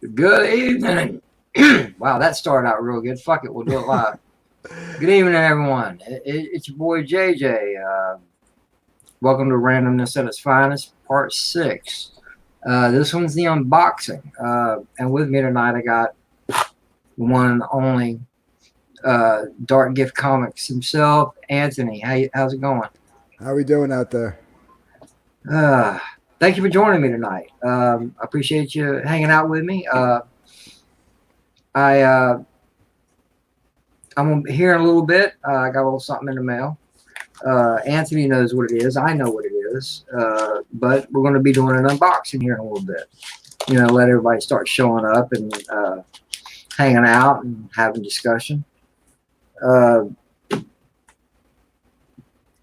Good evening. Wow, that started out real good. Fuck it, we'll do it live. Good evening, everyone. It's your boy JJ. Welcome to Randomness at its finest, part 6. This one's the unboxing. And with me tonight, I got the one and only Dark Gift Comics himself, Anthony. How's it going? How we doing out there? Uh, Thank you for joining me tonight. I appreciate you hanging out with me. I I'm here in a little bit. I got a little something in the mail. Anthony knows what it is. I know what it is. But we're going to be doing an unboxing here in a little bit. Let everybody start showing up and hanging out and having discussion. Uh,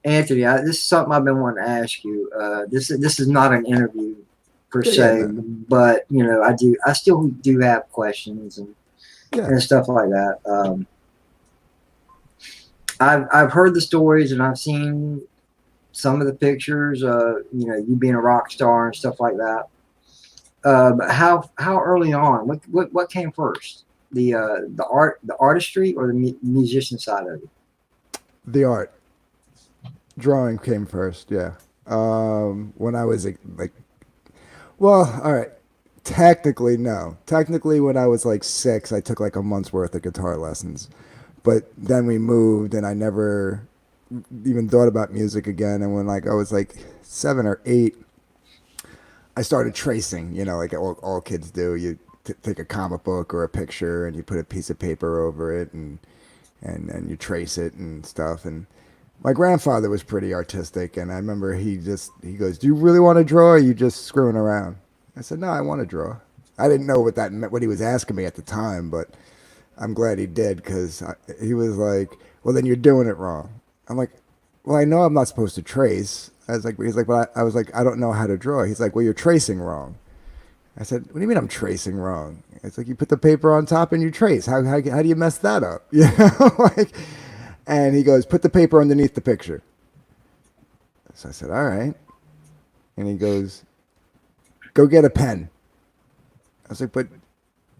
Anthony, this is something I've been wanting to ask you. This is not an interview per Yeah, se, no. but I still do have questions Yeah, and stuff like that. I've heard the stories and I've seen some of the pictures. You being a rock star and stuff like that. But how early on? What came first? The artistry, or the musician side of it? the art drawing came first. Yeah, when I was well, all right. Technically, no. Technically, when I was like 6, I took like a month's worth of guitar lessons. But then we moved, and I never even thought about music again. And when I was like 7 or 8, I started tracing. Like all kids do. You take a comic book or a picture, and you put a piece of paper over it, and you trace it and stuff. And my grandfather was pretty artistic, and I remember he goes, "Do you really want to draw? Or are you just screwing around?" I said, "No, I want to draw." I didn't know what that meant, what he was asking me at the time, but I'm glad he did because he was like, "Well, then you're doing it wrong." I'm like, "Well, I know I'm not supposed to trace." He's like, "But I was like, I don't know how to draw." He's like, "Well, you're tracing wrong." I said, "What do you mean I'm tracing wrong?" It's like you put the paper on top and you trace. How do you mess that up? Like, and he goes, "Put the paper underneath the picture." So I said, "All right." And he goes, "Go get a pen." I was like, "But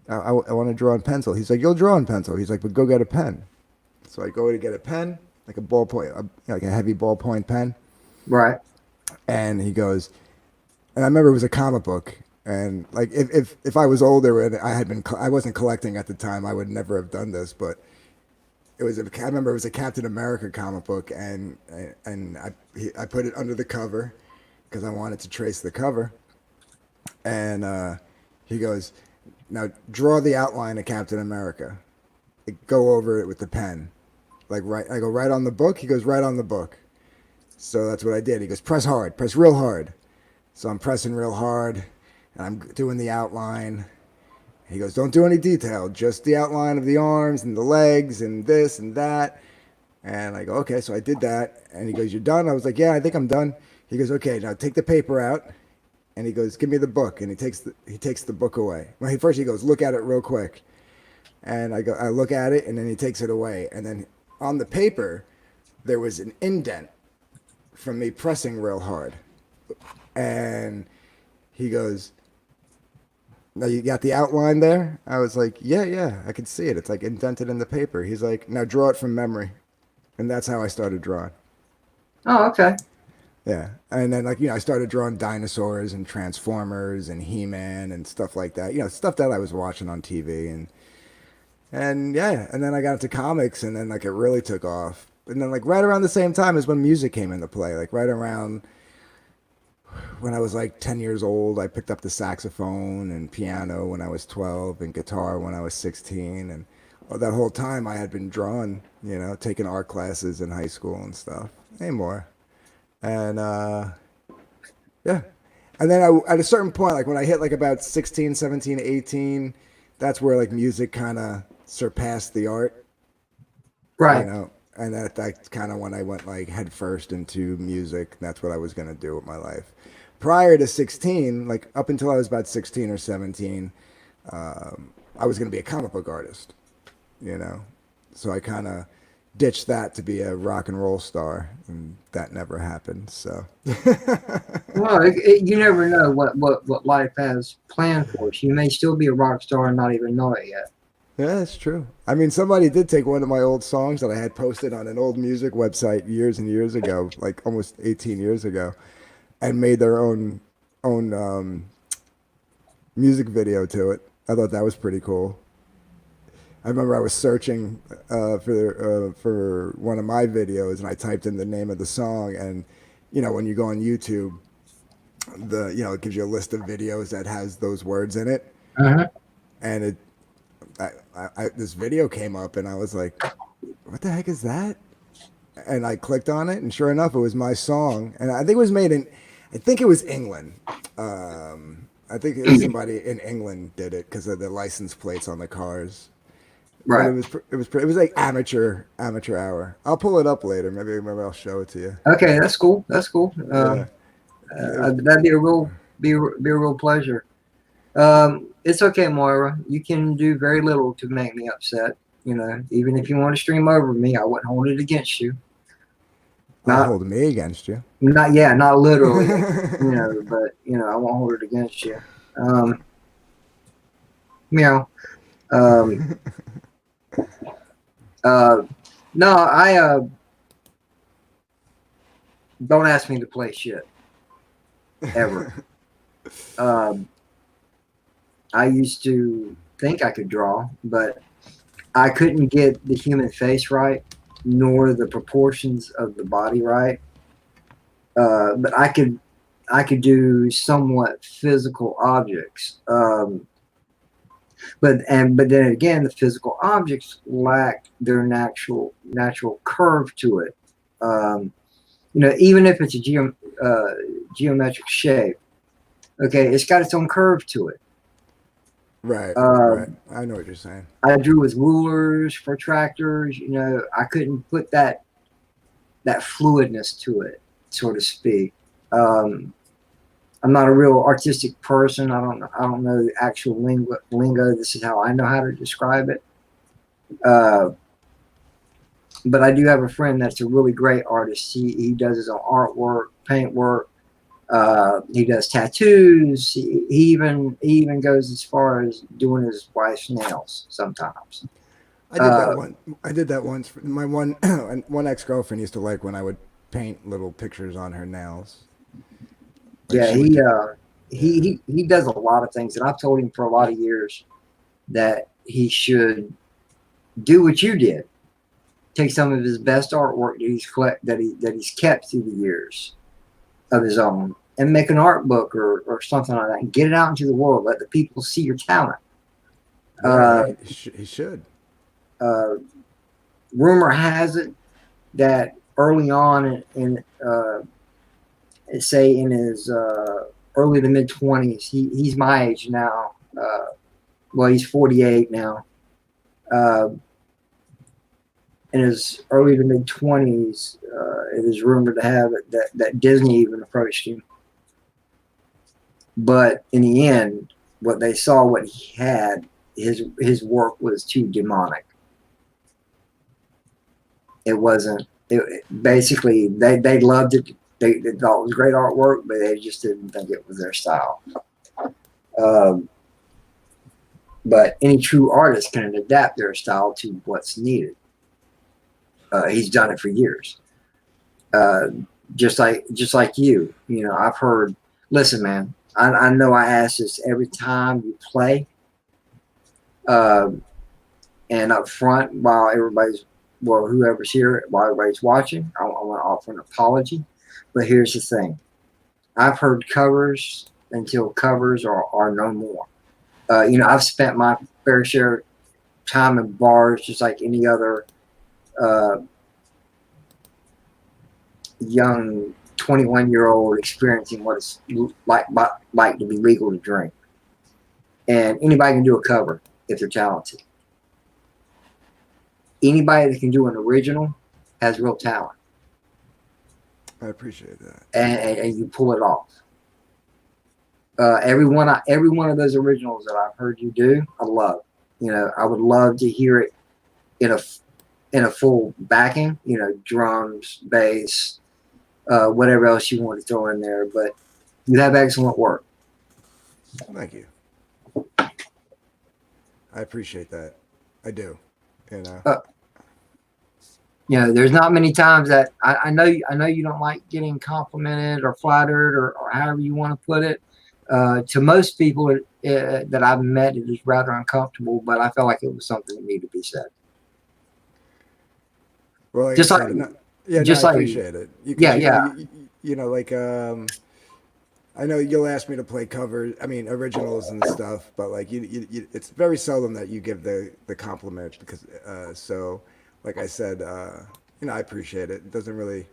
I want to draw in pencil." He's like, "You'll draw in pencil." He's like, "But go get a pen." So I go to get a pen, like a ballpoint, like a heavy ballpoint pen. Right. And he goes, and I remember it was a comic book. And like if I was older and I wasn't collecting at the time, I would never have done this. But I remember it was a Captain America comic book, and I put it under the cover because I wanted to trace the cover. And he goes, "Now draw the outline of Captain America. Like, go over it with the pen." Like, right, I go, "Right on the book." He goes, "Right on the book." So that's what I did. He goes, "Press hard, press real hard." So I'm pressing real hard, and I'm doing the outline. He goes, "Don't do any detail, just the outline of the arms and the legs and this and that." And I go, "Okay." So I did that, and he goes, "You're done?" I was like, "Yeah, I think I'm done." He goes, "Okay, now take the paper out." And he goes, "Give me the book." And he takes the book away. Well, first he goes, "Look at it real quick." And I look at it, and then he takes it away. And then on the paper, there was an indent from me pressing real hard. And he goes, "Now you got the outline there?" I was like, "Yeah, yeah, I can see it. It's like indented in the paper." He's like, "Now draw it from memory." And that's how I started drawing. Oh, okay. Yeah. And then, like, I started drawing dinosaurs and Transformers and He-Man and stuff like that. Stuff that I was watching on TV. And yeah. And then I got into comics, and then, like, it really took off. And then, like, right around the same time is when music came into play. Like, right around when I was like 10 years old, I picked up the saxophone and piano when I was 12 and guitar when I was 16. And that whole time I had been drawing, taking art classes in high school and stuff. Anymore. And yeah. And then at a certain point, like when I hit like about 16, 17, 18, that's where like music kind of surpassed the art, you Right. know. And that's kind of when I went like head first into music. That's what I was going to do with my life. Prior to 16, like up until I was about 16 or 17, I was going to be a comic book artist, you know. So I kind of ditched that to be a rock and roll star, and that never happened. So, Well, you never know what life has planned for us. You may still be a rock star and not even know it yet. yeah, that's true. I mean, somebody did take one of my old songs that I had posted on an old music website years and years ago, like almost 18 years ago, and made their own music video to it. I thought that was pretty cool. I remember I was searching for one of my videos, and I typed in the name of the song, and when you go on YouTube, it gives you a list of videos that has those words in it, Uh-huh. and this video came up, and I was like, "What the heck is that?" And I clicked on it, and sure enough, it was my song, and I think it was made in, I think it was England. I think it was somebody in England did it because of the license plates on the cars. But Right. it was like amateur hour. I'll pull it up later. Maybe I'll show it to you. Okay, that's cool. That's cool. Yeah, it was That'd be a real pleasure. It's okay, Moira. You can do very little to make me upset. Even if you want to stream over me, I wouldn't hold it against you. I'll Not, hold me against you. not literally. But I won't hold it against you. Um, meow. Um, uh, no, I don't ask me to play shit ever. um, I used to think I could draw, but I couldn't get the human face right, nor the proportions of the body right. But I could do somewhat physical objects. But then again, the physical objects lack their natural curve to it. Um, even if it's a geometric shape, okay, it's got its own curve to it. Right, right. Um, I know what you're saying. I drew with rulers, protractors. I couldn't put that fluidness to it, so to speak. Um, I'm not a real artistic person. I don't know the actual lingo. This is how I know how to describe it. Uh, but I do have a friend that's a really great artist. He does his own artwork, paint work. He does tattoos. He even goes as far as doing his wife's nails sometimes. I did that Uh, one. I did that once. My one one ex girlfriend used to like when I would paint little pictures on her nails. Like yeah, she would he do. uh, he, Yeah. he he does a lot of things, and I've told him for a lot of years that he should do what you did. Take some of his best artwork that he's kept through the years of his own, and make an art book or something like that, and get it out into the world. Let the people see your talent. Yeah, Uh, he should. uh, Rumor has it that early on say in his early to mid 20s, he's my age now. Well, he's 48 now. Uh, in his early to mid 20s, it is rumored to have it that Disney even approached him. But in the end, what they saw, what he had, his work was too demonic. It wasn't. Basically they loved it. They thought it was great artwork, but they just didn't think it was their style. Um, but any true artist can adapt their style to what's needed. He's done it for years. Uh, just like you. I've heard. Listen, man. I know I ask this every time you play, uh, and up front while whoever's here, while everybody's watching, I want to offer an apology. But here's the thing: I've heard covers until covers are no more. I've spent my fair share of time in bars, just like any other uh, young 21-year-old experiencing what it's like to be legal to drink. And anybody can do a cover if they're talented. Anybody that can do an original has real talent, I appreciate that. and you pull it off. Every one of those originals that I've heard you do, I love. I would love to hear it in in a full backing, drums, bass, whatever else you want to throw in there. But you have excellent work. Thank you. I appreciate that. I do. You know. Uh, there's not many times that I know you don't like getting complimented or flattered or however you want to put it. To most people that I've met, it is rather uncomfortable, but I felt like it was something that needed to be said. Well, like Just I like, said, no, yeah, no, just I like, appreciate it. yeah, Because yeah. like I know you'll ask me to play covers, I mean originals and stuff, but like it's very seldom that you give the compliment because so like I said, I appreciate it. It doesn't really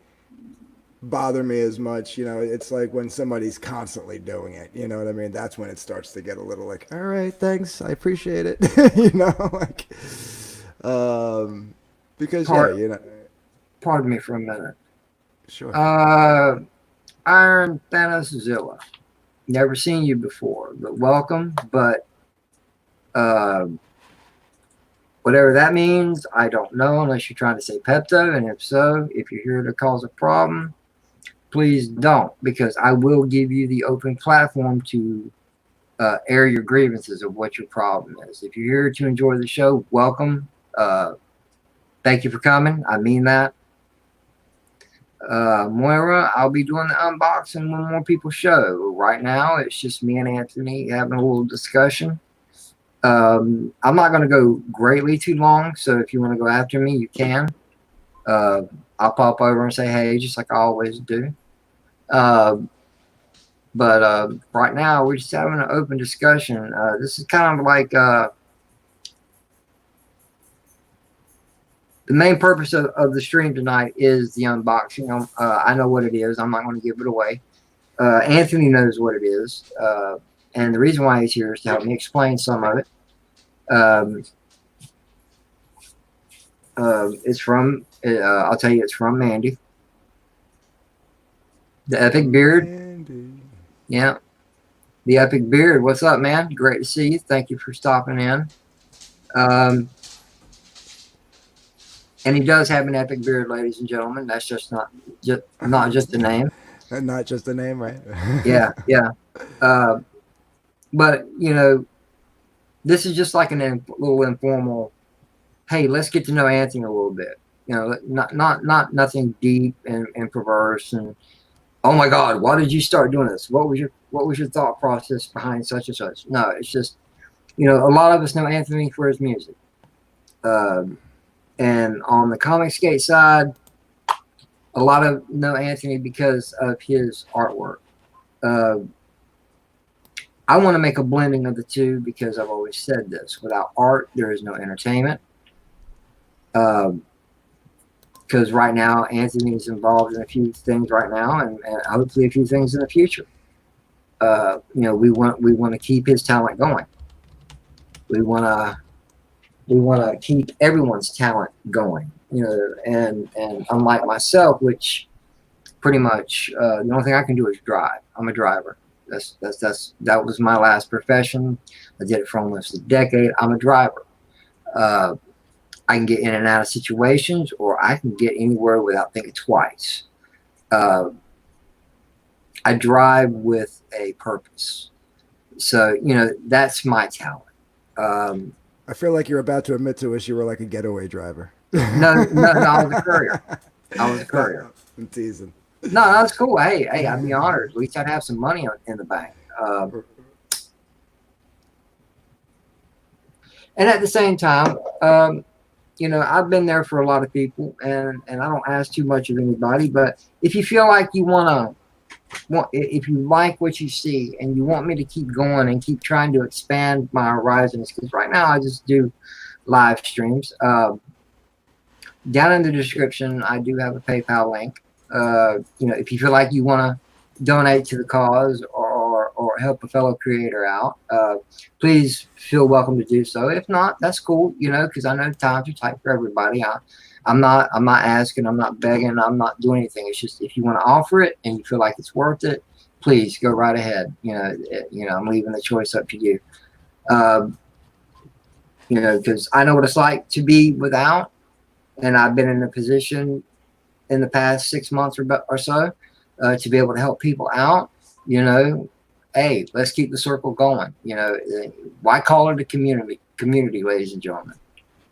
bother me as much. It's like when somebody's constantly doing it. You know what I mean? That's when it starts to get a little like, all right, thanks, I appreciate it. Like, because yeah, Part, pardon me for a minute. sure. Iron Thanos Zilla. Never seen you before, but welcome. But whatever that means, I don't know unless you're trying to say Pepto. And if so, if you're here to cause a problem, please don't, because I will give you the open platform to air your grievances of what your problem is. If you're here to enjoy the show, welcome. Thank you for coming. I mean that. Moira, I'll be doing the unboxing when more people show. Right now, it's just me and Anthony having a little discussion. I'm not going to go greatly too long, so if you want to go after me, you can. I'll pop over and say hey, just like I always do. But right now, we're just having an open discussion. This is kind of like the main purpose of the stream tonight is the unboxing. I know what it is. I'm not going to give it away. Anthony knows what it is. And the reason why he's here is to help me explain some of it. It's from, I'll tell you, it's from Mandy. The Epic Beard. Mandy. Yeah. The Epic Beard. What's up, man? Great to see you. Thank you for stopping in. And he does have an epic beard, ladies and gentlemen. That's not just a name. Not just a name, right? Yeah. But this is just like a little informal. Hey, let's get to know Anthony a little bit. Not nothing deep and perverse. And oh my God, why did you start doing this? What was your thought process behind such and such? No, it's just a lot of us know Anthony for his music. And on the Comic Skate side, a lot of know Anthony because of his artwork. I want to make a blending of the two because I've always said this. Without art, there is no entertainment. Because right now, Anthony is involved in a few things right now and hopefully a few things in the future. We want to keep his talent going. We want to keep everyone's talent going, and unlike myself, which pretty much the only thing I can do is drive. I'm a driver. That was my last profession. I did it for almost a decade. I'm a driver. I can get in and out of situations, or I can get anywhere without thinking twice. I drive with a purpose. So, that's my talent. I feel like you're about to admit to us you were like a getaway driver. No, I was a courier. I'm teasing. No, that's cool. Hey, I'd be honored. At least I'd have some money in the bank. And at the same time, I've been there for a lot of people, and I don't ask too much of anybody. But if you feel like if you like what you see and you want me to keep going and keep trying to expand my horizons, because right now I just do live streams. Down in the description, I do have a PayPal link. If you feel like you want to donate to the cause or help a fellow creator out, please feel welcome to do so. If not, that's cool, because I know times are tight for everybody. I'm not asking, I'm not begging, I'm not doing anything. It's just if you want to offer it and you feel like it's worth it, please go right ahead. I'm leaving the choice up to you. Because I know what it's like to be without. and I've been in a position in the past 6 months or so to be able to help people out. You know, hey, let's keep the circle going. You know, why call it a community, ladies and gentlemen?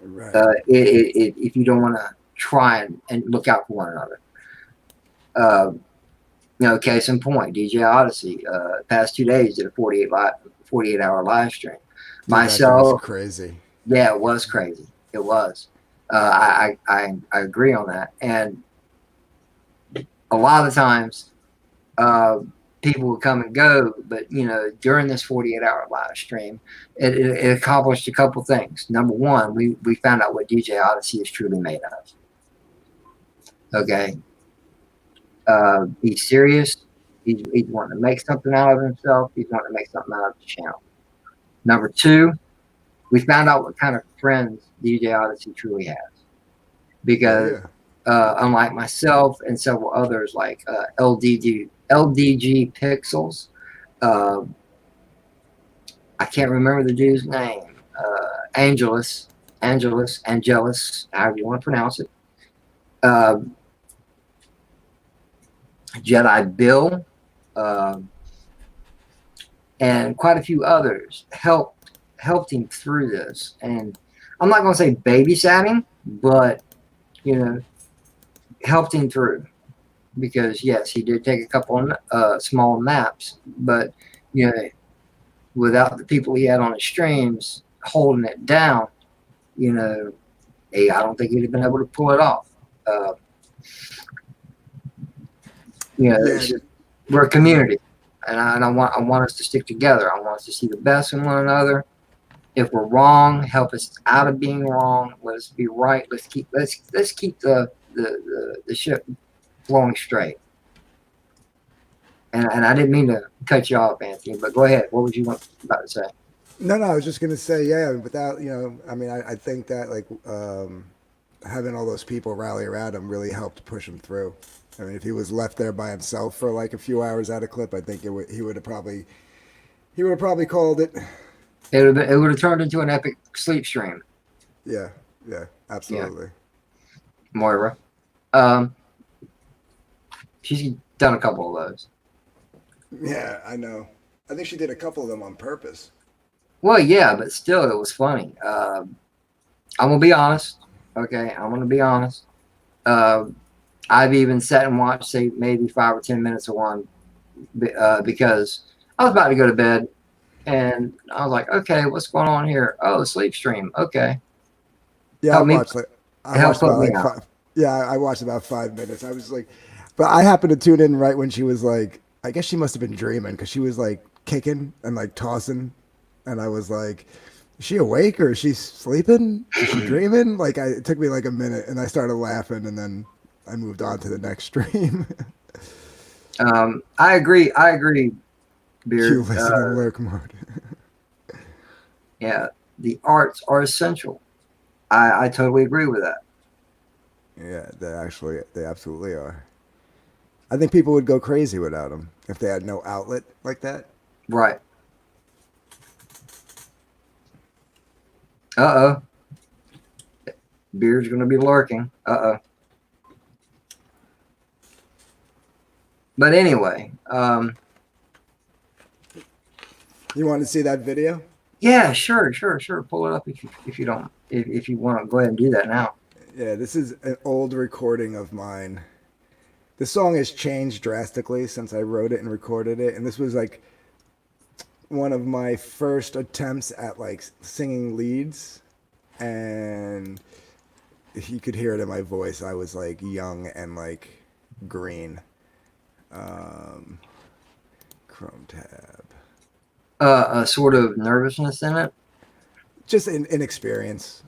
Right. If you don't want to try and look out for one another. You know, case in point, DJ Odyssey, past 2 days did a 48-hour live stream. Dude, that shit was Myself, crazy. yeah, it was crazy. It was. I agree on that. And a lot of the times, people would come and go, but you know, during this 48-hour live stream, it accomplished a couple things. Number one, we found out what DJ Odyssey is truly made of. Okay, he's serious. He's wanting to make something out of himself. He's wanting to make something out of the channel. Number two, we found out what kind of friends DJ Odyssey truly has. Because unlike myself and several others like LDG Pixels, I can't remember the dude's name, Angelus, however you want to pronounce it, uh, Jedi Bill, and quite a few others helped him through this. And I'm not going to say babysat him, but you know, helped him through. Because yes, he did take a couple of small naps, but you know, without the people he had on his streams holding it down, you know, I don't think he'd have been able to pull it off. You know, Yeah. we're a community, and I want us to stick together. I want us to see the best in one another. If we're wrong, help us out of being wrong. Let us be right. Let's keep the ship flowing straight. And I didn't mean to cut you off, Anthony, but go ahead. What was you about to say? No, I was just gonna say, yeah. Without, I mean, I think that like having all those people rally around him really helped push him through. I mean, if he was left there by himself for like a few hours at a clip, I think he would have probably called it. It would have turned into an epic sleep stream. Yeah, absolutely. Yeah. Moira, she's done a couple of those. Yeah, I know. I think she did a couple of them on purpose. Well, yeah, but still, it was funny. I'm gonna be honest. Okay, I'm gonna be honest. I've even sat and watched, say, maybe 5 or 10 minutes of one, because I was about to go to bed, and I was like, okay, what's going on here? Oh, sleep stream. Okay. Yeah, I watched about like out. 5. Yeah, I watched about 5 minutes. I was like, but I happened to tune in right when she was like, I guess she must have been dreaming because she was like kicking and like tossing, and I was like, is she awake or is she sleeping? Is she dreaming? Like, it took me like a minute, and I started laughing, and then I moved on to the next stream. I agree, Beard. You listen in lurk mode. Yeah, the arts are essential. I totally agree with that. Yeah, they absolutely are. I think people would go crazy without them if they had no outlet like that. Right. Uh-oh. Beard's going to be lurking. Uh-oh. But anyway, you want to see that video? Yeah, sure. Pull it up if you don't, if you want to go ahead and do that now. Yeah, this is an old recording of mine. The song has changed drastically since I wrote it and recorded it, and this was like one of my first attempts at like singing leads, and you could hear it in my voice. I was like young and like green. Chrome tab. A sort of nervousness in it. Just inexperience.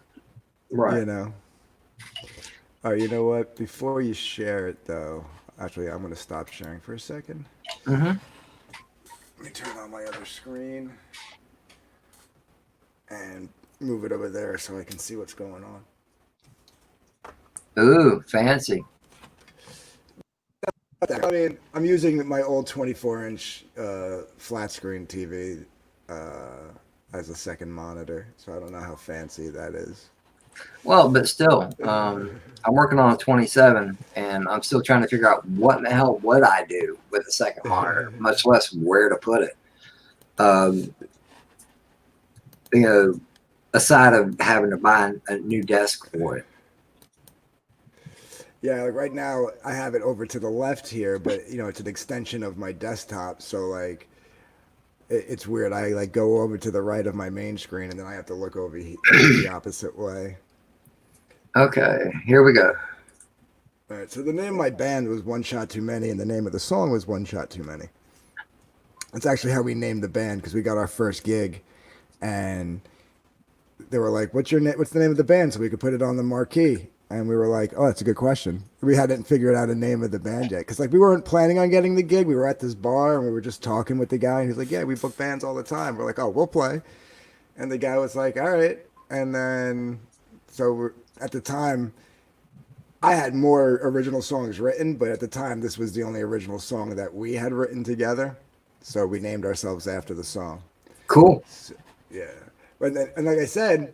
Right. You know. Oh, you know what? Before you share it, though, actually, I'm going to stop sharing for a second. Mm-hmm. Let me turn on my other screen and move it over there so I can see what's going on. Ooh, fancy. I mean, I'm using my old 24-inch flat screen TV as a second monitor, so I don't know how fancy that is. Well, but still, I'm working on a 27, and I'm still trying to figure out what the hell would I do with a second monitor, much less where to put it. Um, you know, aside of having to buy a new desk for it. Yeah, like right now I have it over to the left here, but you know it's an extension of my desktop, so like it's weird. I like go over to the right of my main screen, and then I have to look over the opposite way. Okay, here we go. All right, so the name of my band was One Shot Too Many, and the name of the song was One Shot Too Many. That's actually how we named the band because we got our first gig, and they were like, "What's your name? What's the name of the band?" So we could put it on the marquee. And we were like, "Oh, that's a good question." We hadn't figured out a name of the band yet because like we weren't planning on getting the gig. We were at this bar and we were just talking with the guy, and he's like, "Yeah, we book bands all the time." We're like, "Oh, we'll play." And the guy was like, "All right." And then at the time, I had more original songs written, but at the time, this was the only original song that we had written together. So we named ourselves after the song. Cool. So, yeah. But then, and like I said,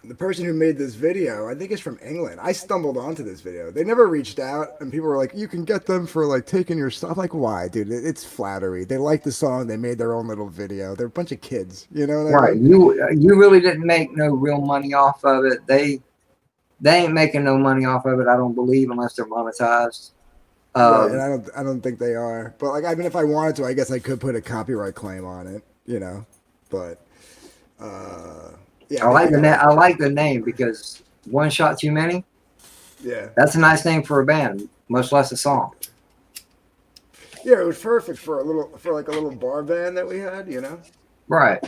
the person who made this video, I think is from England. I stumbled onto this video. They never reached out, and people were like, "You can get them for like taking your stuff." I'm like, why, dude? It's flattery. They like the song. They made their own little video. They're a bunch of kids, you know what I Right. mean? You really didn't make no real money off of it. They ain't making no money off of it, I don't believe, unless they're monetized. Right, and Um, I don't think they are. But like, I mean, if I wanted to, I guess I could put a copyright claim on it, you know. But yeah, I I like think I like the name because One Shot Too Many. yeah, That's a nice name for a band, much less a song. yeah, it was perfect for like a little bar band that we had, you know. Right.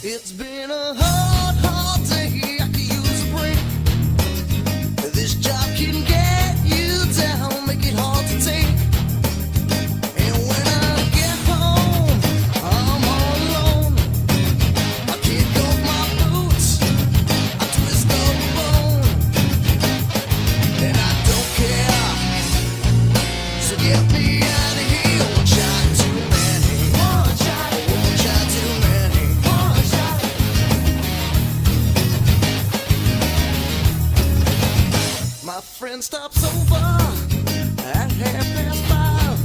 It's been a hard, hard day. I could use a break. This job can get you down, make it hard to take. And when I get home, I'm all alone. I kick off my boots, I twist up a bone, and I don't care. So get me out of here. One shot too many. One shot too many. My friend stops over at 5:30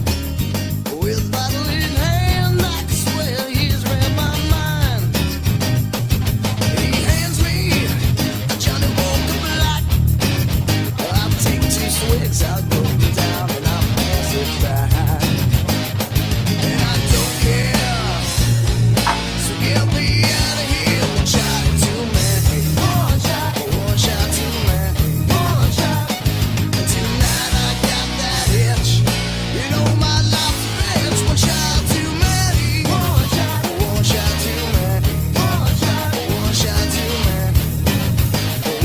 with bottle in hand. I can swear he's read my mind. He hands me a Johnny Walker Black. I'll take 2 swigs, I'll go down and I'll pass it back. And I don't care, so get me out of here. One shot too many. One shot too many. Tonight I got that itch. You know my life's a bitch. One shot too many. One shot too many. One shot too many.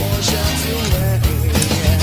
One shot too many. Yeah.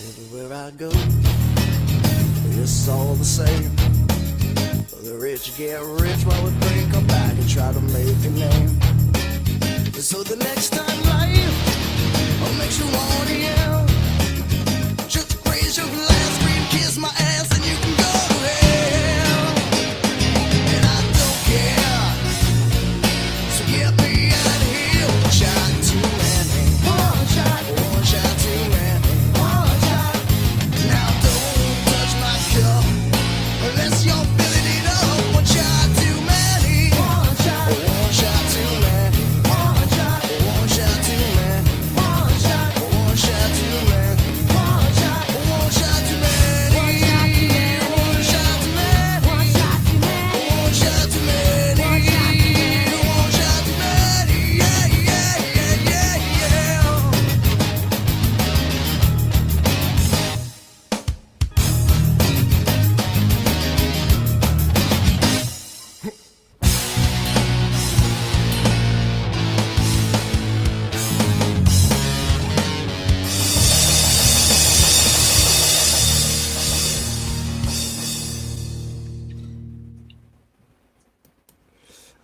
Everywhere I go, it's all the same. The rich get rich while we break our back and try to make a name. So the next time life makes you want to yell, just raise your glass, scream, kiss my ass, and you can go to hell. And I don't care, so get me out of here. One shot too many. One shot too many. Now don't touch my cup unless you're filling it up. One shot too many. One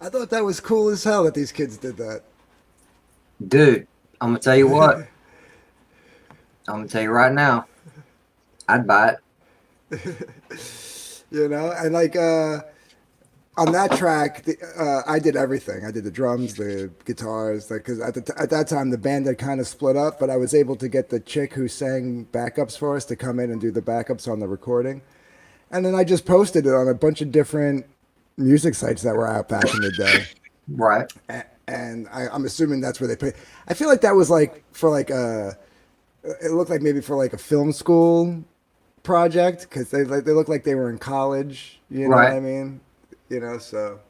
I thought that was cool as hell that these kids did that. Dude, I'm gonna tell you what. I'm gonna tell you right now. I'd buy it. You know, and like on that track, I did everything. I did the drums, the guitars, like because at that time the band had kind of split up, but I was able to get the chick who sang backups for us to come in and do the backups on the recording, and then I just posted it on a bunch of different music sites that were out back in the day. Right. And I'm assuming that's where they pay. I feel like that was like for like a. It looked like maybe for like a film school project because they looked like they were in college. You know what I Right. mean? You know, so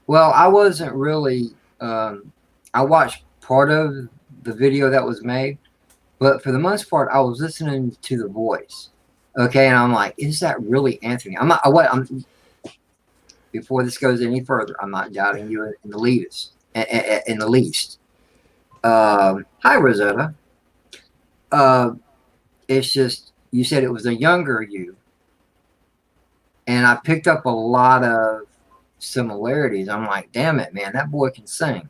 Well, I wasn't really. I watched part of the video that was made, but for the most part, I was listening to the voice. Okay, and I'm like, is that really Anthony? I'm not. What? I'm before this goes any further. I'm not doubting you in the least. In the least. Hi, Rosetta. Uh, it's just you said it was a younger you, and I picked up a lot of similarities. I'm like, damn it, man, that boy can sing.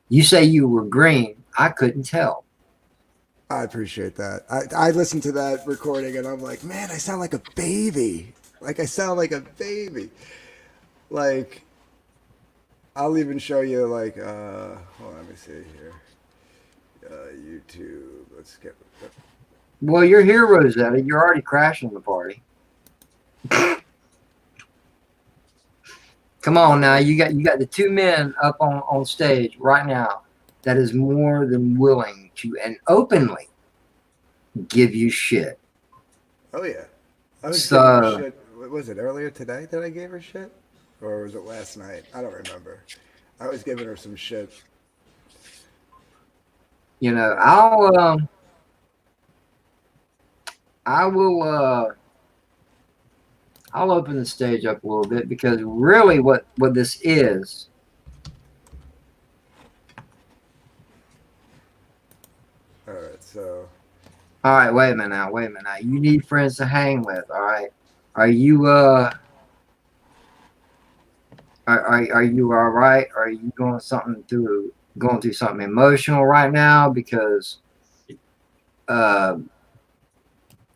You say you were green. I couldn't tell. I appreciate that. I listened to that recording and I'm like, man, I sound like a baby. Like I sound like a baby. Like I'll even show you like hold on, let me see here. YouTube. Let's get. Well, you're here, Rosetta. You're already crashing the party. Come on now, you got the two men up on stage right now that is more than willing to and openly give you shit. Oh yeah, I was giving her So shit. What was it earlier today that I gave her shit, or was it last night? I don't remember. I was giving her some shit. you know, I'll open the stage up a little bit because really what this is. All right, so All right, wait a minute now. Wait a minute now. You need friends to hang with. All right. Are you are you all right? Are you going through something emotional right now? Because uh,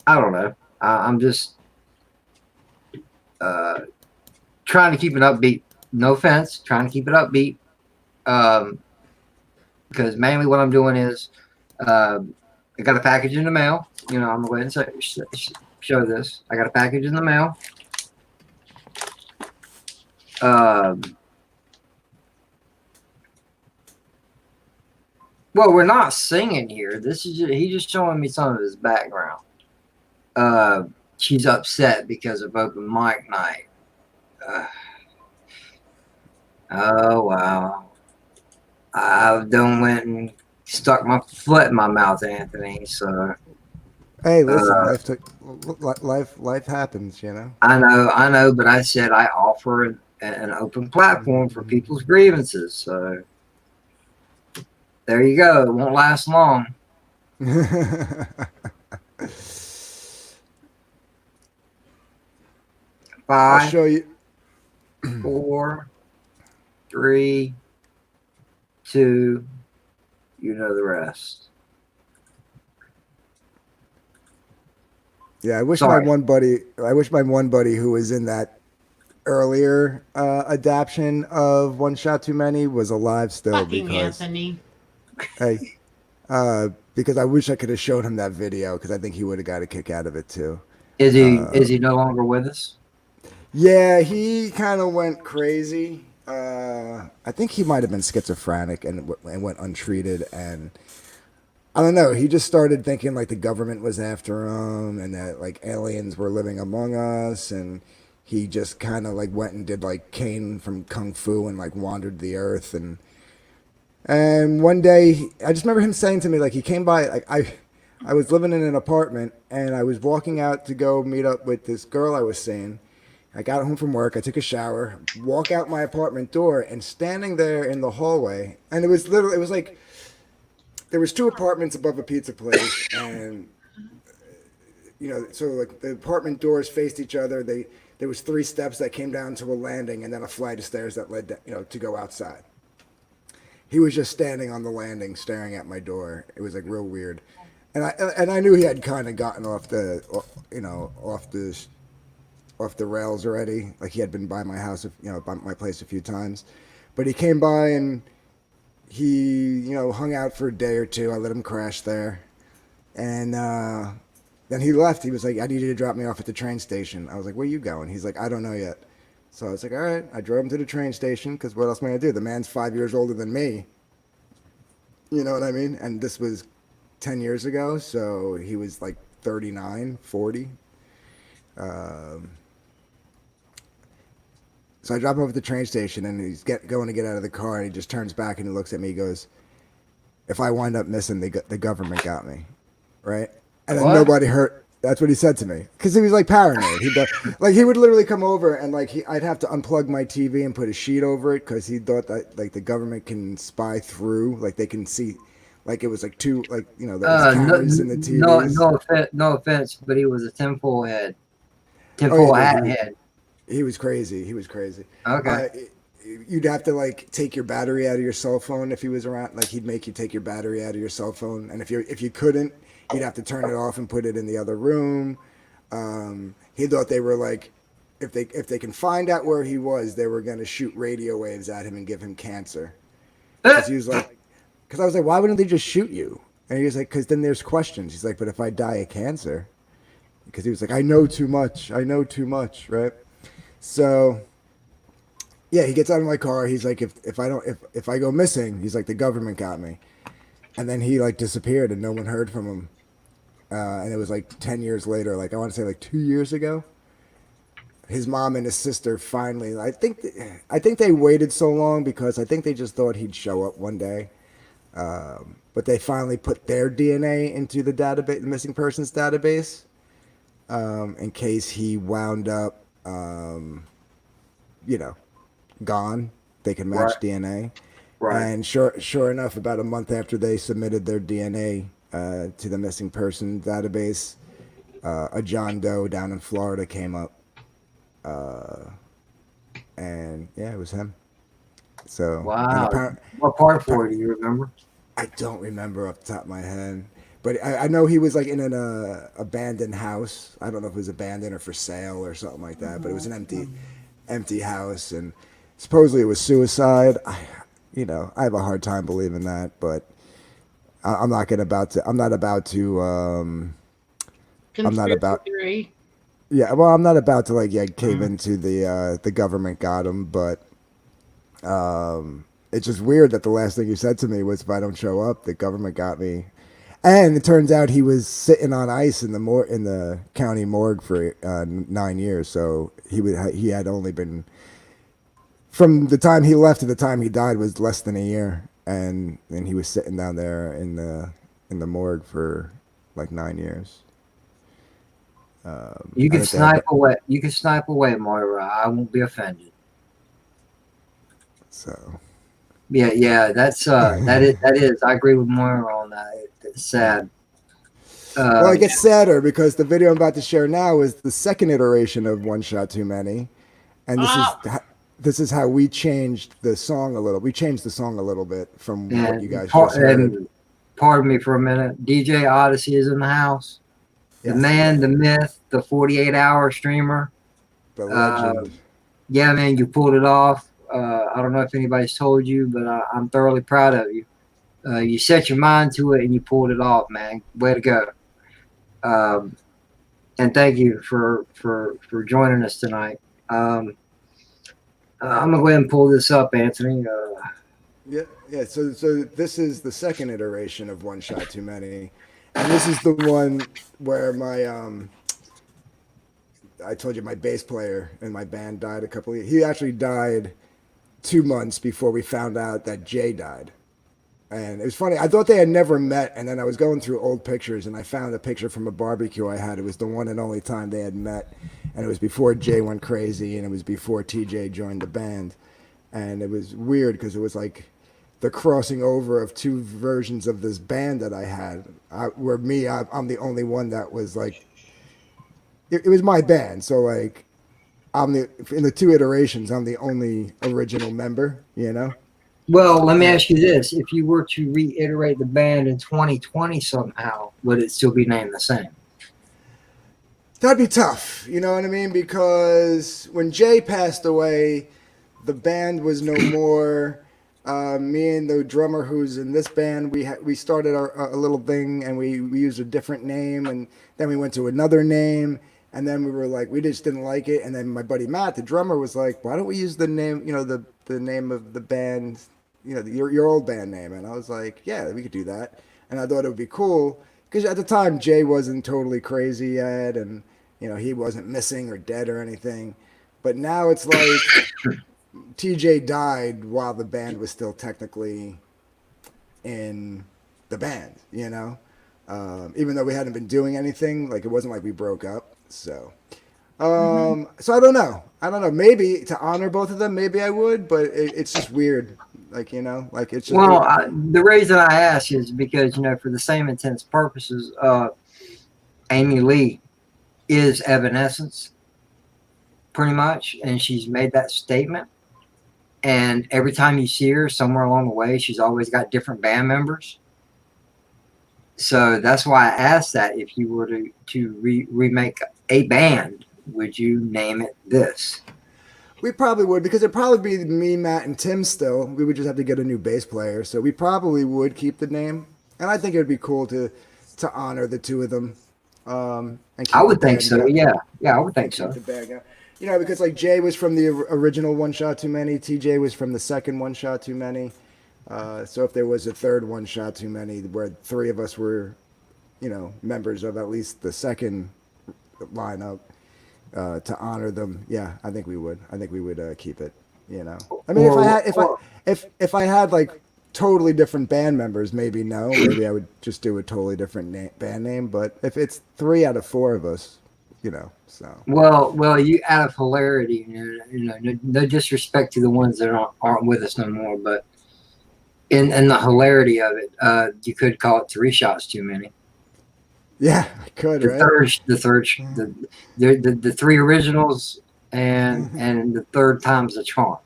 I don't know. I'm just uh, trying to keep it upbeat. No offense, trying to keep it upbeat. Because mainly what I'm doing is I got a package in the mail. You know, I'm going to go ahead and show this. I got a package in the mail. Well, we're not singing here. This is he's just showing me some of his background. She's upset because of open mic night. Oh wow! I done went and stuck my foot in my mouth, Anthony. So hey, listen, uh, life happens, you know. I know, but I said I offer an open platform for people's grievances. So there you go. It won't last long. I'll Five, show you. 4, 3, 2. You know the rest. Yeah, I wish Sorry. I wish my one buddy who was in that earlier adaptation of One Shot Too Many was alive still Fucking because Anthony. hey, because I wish I could have showed him that video because I think he would have got a kick out of it too. Is he no longer with us? Yeah, he kind of went crazy. I think he might have been schizophrenic and went untreated. And I don't know. He just started thinking like the government was after him and that like aliens were living among us. And he just kind of like went and did like Kane from Kung Fu and like wandered the earth. And one day, I just remember him saying to me like he came by. Like I was living in an apartment and I was walking out to go meet up with this girl I was seeing. I got home from work. I took a shower, walk out my apartment door, and standing there in the hallway, and it was like there was two apartments above a pizza place, and so like the apartment doors faced each other. there was 3 steps that came down to a landing, and then a flight of stairs that led, to go outside. He was just standing on the landing, staring at my door. It was like real weird, and I knew he had kind of gotten off the, off the rails already. Like he had been by my house, by my place a few times, but he came by and he, hung out for a day or two. I let him crash there, and then he left. He was like, "I need you to drop me off at the train station." I was like, "Where you going?" He's like, "I don't know yet." So I was like, "All right." I drove him to the train station because what else am I gonna do? The man's 5 years older than me. You know what I mean? And this was 10 years ago, so he was like 39, 40. Um, so I drop him off at the train station, and he's going to get out of the car, and he just turns back and he looks at me. He goes, "If I wind up missing, the government got me, right?" And then What? nobody hurt. That's what he said to me because he was like paranoid. Like he would literally come over and like I'd have to unplug my TV and put a sheet over it because he thought that like the government can spy through, like they can see, like it was like two, like there was cameras in the TVs. No offense, but he was a tinfoil head, Oh tinfoil yeah, hat dude, head. he was crazy. He was crazy. Okay. You'd have to like take your battery out of your cell phone if he was around. Like he'd make you take your battery out of your cell phone, and if you couldn't, you'd have to turn it off and put it in the other room. He thought they were like, if they can find out where he was, they were gonna shoot radio waves at him and give him cancer. Because he was like, because I was like, why wouldn't they just shoot you? And he was like, because then there's questions. He's like, but if I die of cancer, because he was like, I know too much. I know too much, right? So yeah, he gets out of my car. He's like, if I go missing, he's like, the government got me. And then he like disappeared, and no one heard from him. And it was like 10 years later, like I want to say like 2 years ago. His mom and his sister finally. I think they waited so long because I think they just thought he'd show up one day. But they finally put their DNA into the database, the missing persons database, in case he wound up, gone. They can match Right. DNA. Right. And sure enough, about a month after they submitted their DNA to the missing person database, a John Doe down in Florida came up, and yeah, it was him. So and Wow. What part for it do you remember? I don't remember off the top of my head, but I know he was like in an abandoned house. I don't know if it was abandoned or for sale or something like that, but it was an empty house, and supposedly it was suicide. I have a hard time believing that, but I'm not about to. I'm not about to. I'm not Conspiracy about. theory. Yeah, well, I'm not about to like cave into the government got him, but it's just weird that the last thing you said to me was if I don't show up, the government got me. And it turns out he was sitting on ice in the county morgue for 9 years. So he had only been from the time he left to the time he died was less than a year, and then he was sitting down there in the morgue for like 9 years. You I can think they had snipe away. You can snipe away, Moira. I won't be offended. so Yeah. That's that is. I agree with Moira on that. It's sad. well, it gets sadder because the video I'm about to share now is the second iteration of One Shot Too Many, and this is how we changed the song a little. We changed the song a little bit from what you guys just heard. And pardon me for a minute. DJ Odyssey is in the house. The Yes. man, the myth, the 48-hour streamer. The legend. Yeah, man, you pulled it off. I don't know if anybody's told you, but I'm thoroughly proud of you. You set your mind to it and you pulled it off, man. Way to go. And thank you for joining us tonight. I'm gonna go ahead and pull this up, Anthony. Yeah. So this is the second iteration of One Shot Too Many, and this is the one where my I told you my bass player in my band died a couple of years. He actually died 2 months before we found out that Jay died. And it was funny. I thought they had never met, and then I was going through old pictures, and I found a picture from a barbecue I had. It was the one and only time they had met, and it was before Jay went crazy, and it was before TJ joined the band. And it was weird because it was like the crossing over of two versions of this band that I had. I'm the only one that was like, it was my band. So like, in the 2 iterations, I'm the only original member, you know? Well, let me ask you this. If you were to reiterate the band in 2020 somehow, would it still be named the same? That'd be tough, you know what I mean? Because when Jay passed away, the band was no more. Me and the drummer who's in this band, we started a little thing, and we used a different name, and then we went to another name, and then we were like, we just didn't like it, and then my buddy Matt, the drummer, was like, why don't we use the name, you know, the name of the band, you know, your old band name? And I was like, yeah, we could do that, and I thought it would be cool because at the time Jay wasn't totally crazy yet, and you know, he wasn't missing or dead or anything, but now it's like. TJ died while the band was still technically in the band, you know? Even though we hadn't been doing anything, like it wasn't like we broke up. So, so I don't know. Maybe to honor both of them, maybe I would, but it's just weird. Like, you know, like it's just. Well, the reason I ask is because, you know, for the same intents purposes, Amy Lee is Evanescence, pretty much, and she's made that statement. And every time you see her somewhere along the way, she's always got different band members. So that's why I asked that. If you were to remake a band, would you name it this? We probably would, because it'd probably be me, Matt, and Tim still. We would just have to get a new bass player. So we probably would keep the name. And I think it would be cool to honor the 2 of them. And I would think so, yeah. Yeah, I would think so. You know, because like Jay was from the original One Shot Too Many, TJ was from the second One Shot Too Many. So if there was a third One Shot Too Many, where 3 of us were, you know, members of at least the second lineup, to honor them, yeah, I think we would. I think we would keep it. You know, I mean, if I had like totally different band members, maybe no, maybe I would just do a totally different band name. But if it's 3 out of 4 of us, you know, so. Well, you out of hilarity, you know, no disrespect to the ones that aren't with us no more, but in the hilarity of it, you could call it 3 Shots Too Many. Yeah, I could, right? The 3 originals and the third time's the charm.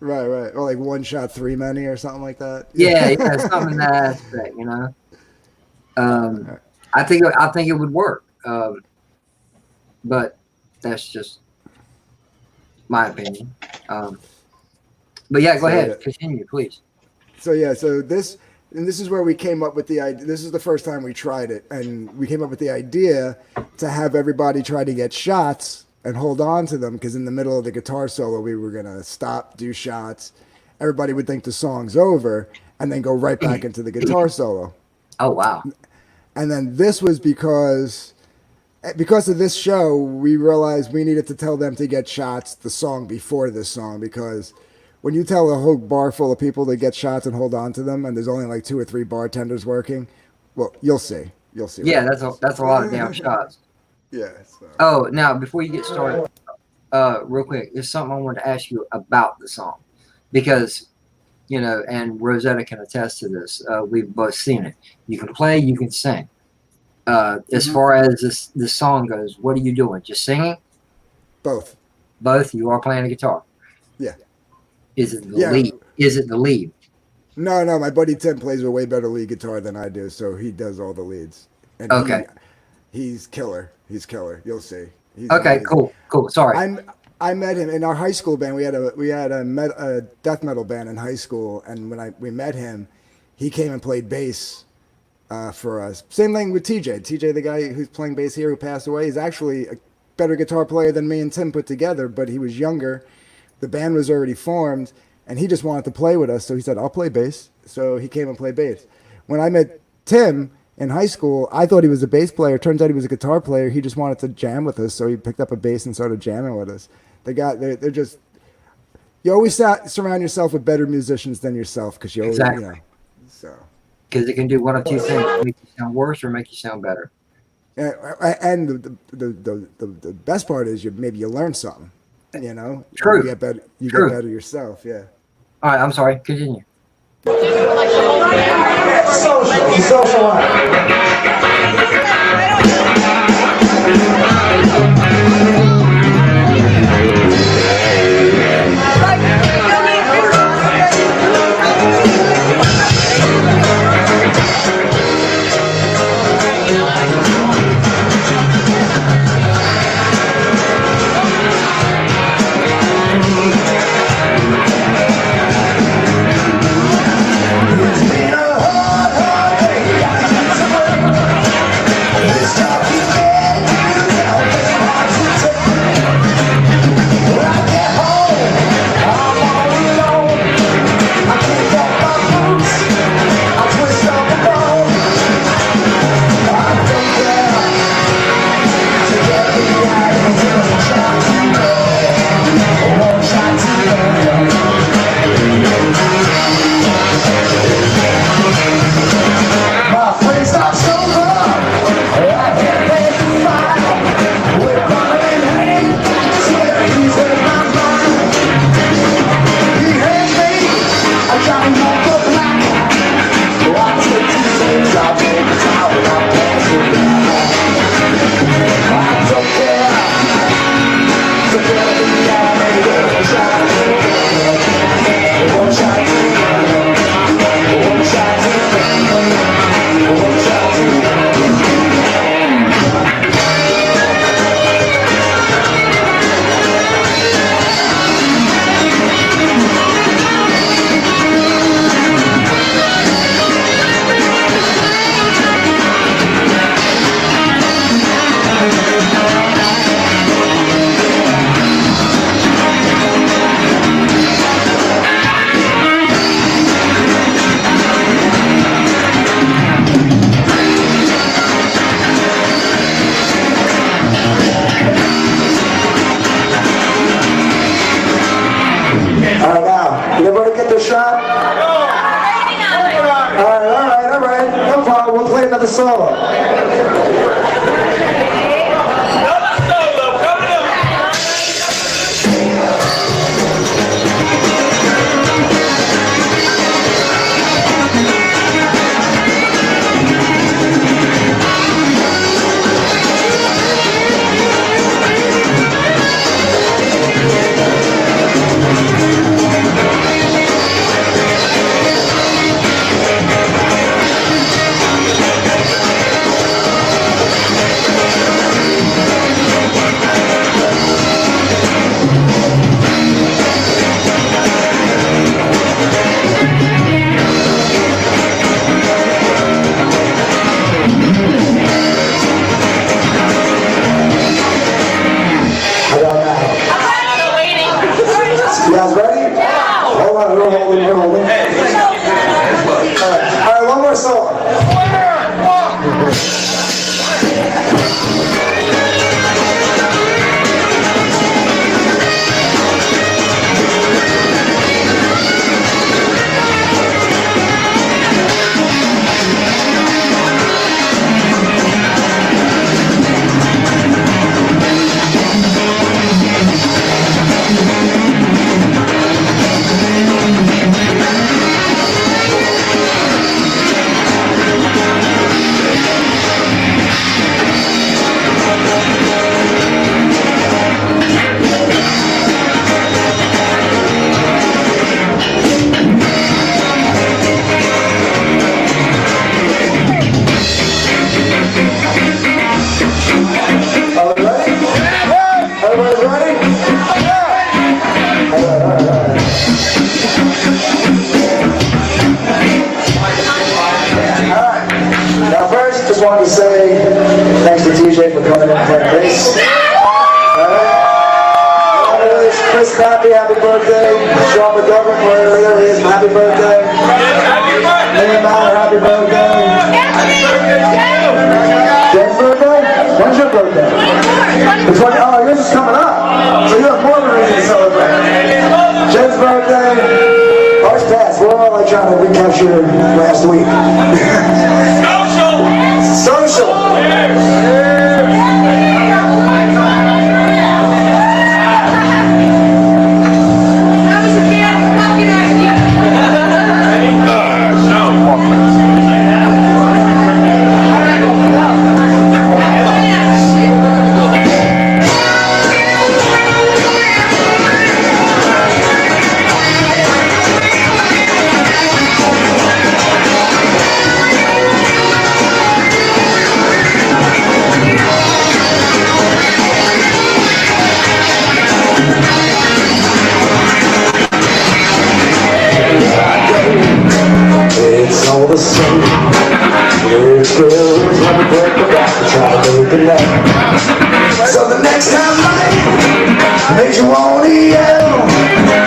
Right. Or like 1 Shot 3 Many or something like that. Yeah, something in that aspect, you know. I think it would work. But that's just my opinion. But yeah, go ahead. Continue, please. So this is where we came up with the idea. This is the first time we tried it, and we came up with the idea to have everybody try to get shots and hold on to them, because in the middle of the guitar solo, we were gonna stop, do shots. Everybody would think the song's over, and then go right back into the guitar solo. Oh wow! And then this was because of this show, we realized we needed to tell them to get shots the song before this song, because when you tell a whole bar full of people to get shots and hold on to them, and there's only like 2 or 3 bartenders working, well, you'll see. Yeah, that's a lot of damn shots. Yeah. So. Oh, now before you get started, real quick, there's something I wanted to ask you about the song, because, you know, and Rosetta can attest to this. We've both seen it. You can play, you can sing. As far as this song goes, what are you doing? Just singing? Both. You are playing the guitar. Yeah. Is it the lead? Is it the lead? No. My buddy Tim plays a way better lead guitar than I do, so he does all the leads. And okay. He's killer. You'll see. He's okay. amazing. Cool. Sorry. I met him in our high school band. We had a death metal band in high school, and when we met him, he came and played bass for us. Same thing with TJ. TJ, the guy who's playing bass here, who passed away, is actually a better guitar player than me and Tim put together, but he was younger. The band was already formed, and he just wanted to play with us, so he said, I'll play bass. So he came and played bass. When I met Tim in high school, I thought he was a bass player. Turns out he was a guitar player. He just wanted to jam with us, so he picked up a bass and started jamming with us. They're just, you always surround yourself with better musicians than yourself, because you always, exactly. You know, so. Because it can do one of 2 things: make you sound worse or make you sound better. And the best part is maybe you learn something. You know, True. You get better. You get better yourself. Yeah. All right. I'm sorry. Continue. Social. All right, now, did everybody get their shot? All right. No problem. We'll play another solo. You guys ready? Yeah. Hold on, we're holding. All right, one more song. Everybody's ready? All right. Now first, just wanted to say thanks to TJ for coming in and playing bass. Chris Pappy, happy birthday. Sean McGovern, wherever he is, happy birthday. Liam Mallard, happy birthday. Jen's birthday? When's your birthday? The 20, oh, yours is coming up. So you have more of a reason to celebrate. Jen's birthday. Ours passed. We're all like trying to recapture last week. Social. It's all the same. There's girls on the break of back to try to make it up. So the next time life makes you want to yell,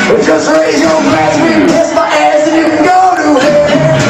well, just raise your glass, we kiss my ass, and you can go to hell.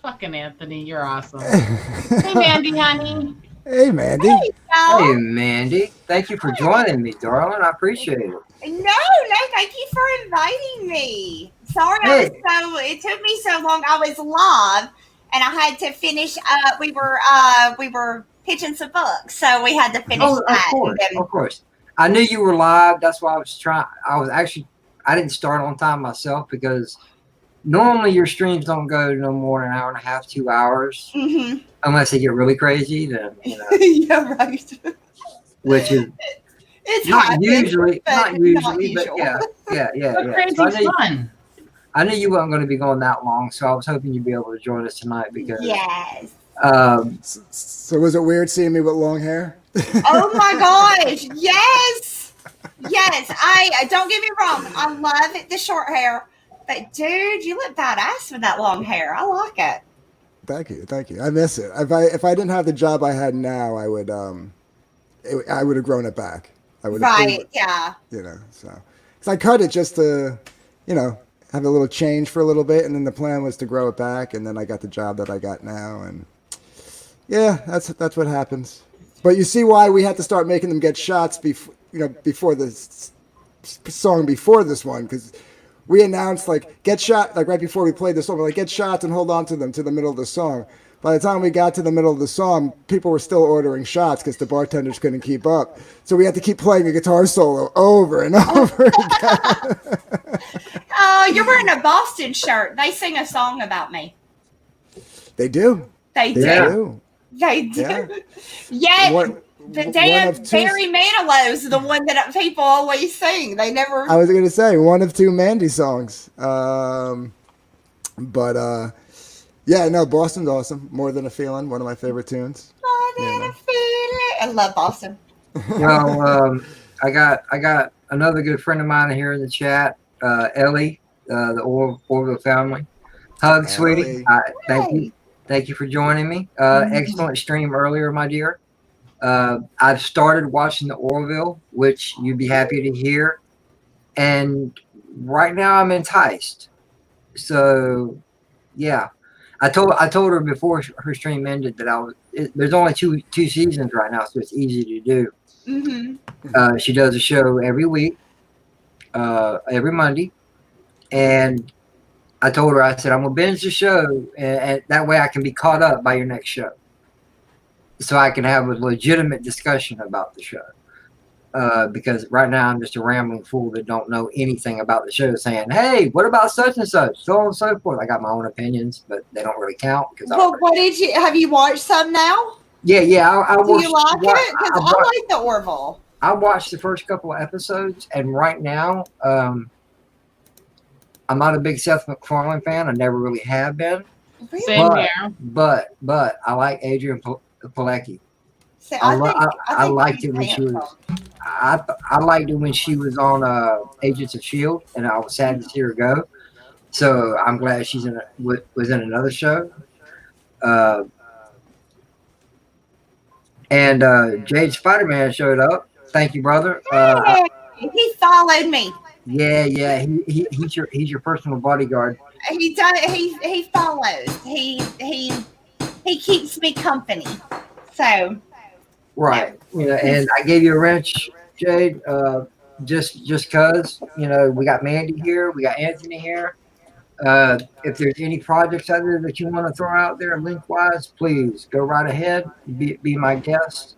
Fucking Anthony, you're awesome. Hey, Mandy, honey. Hey, Mandy. Hey, Hey, Mandy. Thank you for joining me, darling. I appreciate it. no, thank you for inviting me. Sorry, Hey. it took me so long. I was live, and I had to finish. We were pitching some books, so we had to finish Oh, that. And then, of course. I knew you were live. That's why I was trying. I didn't start on time myself because normally your streams don't go no more than an hour and a half, 2 hours, unless they get really crazy. Then yeah, right. which is It's not happened, usually, but not usually, usual. but yeah. But crazy's fun. I knew you weren't going to be going that long, so I was hoping you'd be able to join us tonight because. Yes. So was it weird seeing me with long hair? Oh my gosh! Yes, yes. I don't get me wrong. I love the short hair, but dude, you look badass with that long hair. I like it. Thank you. I miss it. If I didn't have the job I had now, I would have grown it back. I would have Right? Yeah. You know, so because I cut it just to, have a little change for a little bit, and then the plan was to grow it back, and then I got the job that I got now, and yeah, that's what happens. But you see why we had to start making them get shots before the song before this one, because we announced get shot right before we played the song. We're like, get shots and hold on to them to the middle of the song. By the time we got to the middle of the song, people were still ordering shots because the bartenders couldn't keep up. So we had to keep playing a guitar solo over and over again. Oh, you're wearing a Boston shirt. They sing a song about me. They do. They do. Yeah. They do. Yeah. Yeah. The damn Barry Manilow's the one that people always sing. They never. I was going to say one of two Mandy songs. Yeah, no, Boston's awesome. More Than a Feeling, one of my favorite tunes. More than a feeling. I love Boston. Well, I got another good friend of mine here in the chat, Ellie, the Orville family. Hug, sweetie. Thank you for joining me. Excellent stream earlier, my dear. I've started watching the Orville, which you'd be happy to hear. And right now I'm enticed. So, yeah. I told her before her stream ended that there's only two seasons right now, so it's easy to do. Mm-hmm. She does a show every week, every Monday. And I told her, I said, I'm going to binge the show, and that way I can be caught up by your next show. So I can have a legitimate discussion about the show. Because right now I'm just a rambling fool that don't know anything about the show saying, hey, what about such and such, so on and so forth. I got my own opinions, but they don't really count. Well, have you watched some now? Yeah. Do you like it? Because I like the Orville. I watched the first couple of episodes, and right now, I'm not a big Seth MacFarlane fan. I never really have been. Really? Same here. But I like Adrian Pilecki. See, I liked it when she was. I liked it when she was on Agents of S.H.I.E.L.D. and I was sad to see her go. So I'm glad she's was in another show. And Jade Spider-Man showed up. Thank you, brother. He followed me. Yeah. He's your personal bodyguard. He does. He follows. He keeps me company. So. Right. And I gave you a wrench, Jade, just cause, we got Mandy here, we got Anthony here. If there's any projects out there that you want to throw out there link-wise, please go right ahead, be my guest.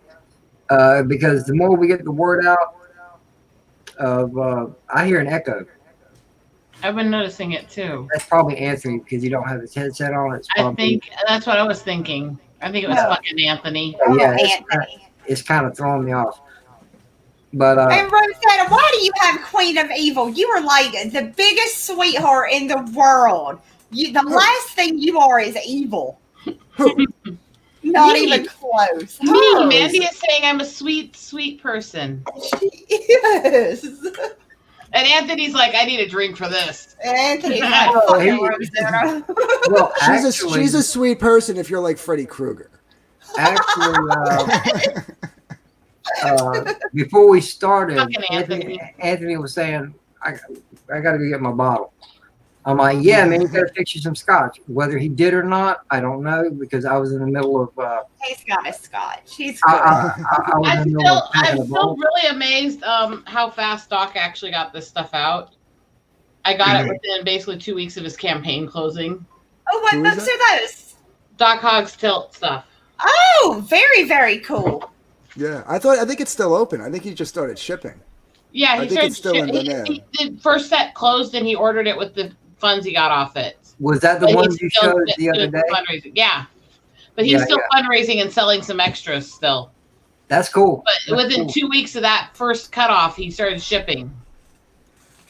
Because the more we get the word out I hear an echo. I've been noticing it too. That's probably Anthony because you don't have his headset on. I think that's what I was thinking. I think it was fucking Anthony. Yeah, Anthony. It's kind of throwing me off. But and Rosetta, why do you have Queen of Evil? You are like the biggest sweetheart in the world. The last thing you are is evil. Not even close. Me, Mandy is saying I'm a sweet, sweet person. She is. And Anthony's like, I need a drink for this. Anthony's like, fucking Rosetta. Well, she's a sweet person if you're like Freddy Krueger. Actually, before we started, Anthony was saying, I got to go get my bottle. I'm like, yeah, man, you got to fix you some scotch. Whether he did or not, I don't know, because I was in the middle of... He's got a scotch. He's good. I'm still really amazed how fast Doc actually got this stuff out. I got it within basically 2 weeks of his campaign closing. Oh, what books are those? Doc Hogg's tilt stuff. Oh, very, very cool. Yeah, I think it's still open. I think he just started shipping. Yeah, I he think started. it's still in banana. The first set closed, and he ordered it with the funds he got off it. Was that the But one he's you still showed the other doing day? fundraising. Yeah, but he's Yeah, still fundraising and selling some extras still. That's cool. But That's within cool. 2 weeks of that first cutoff, he started shipping.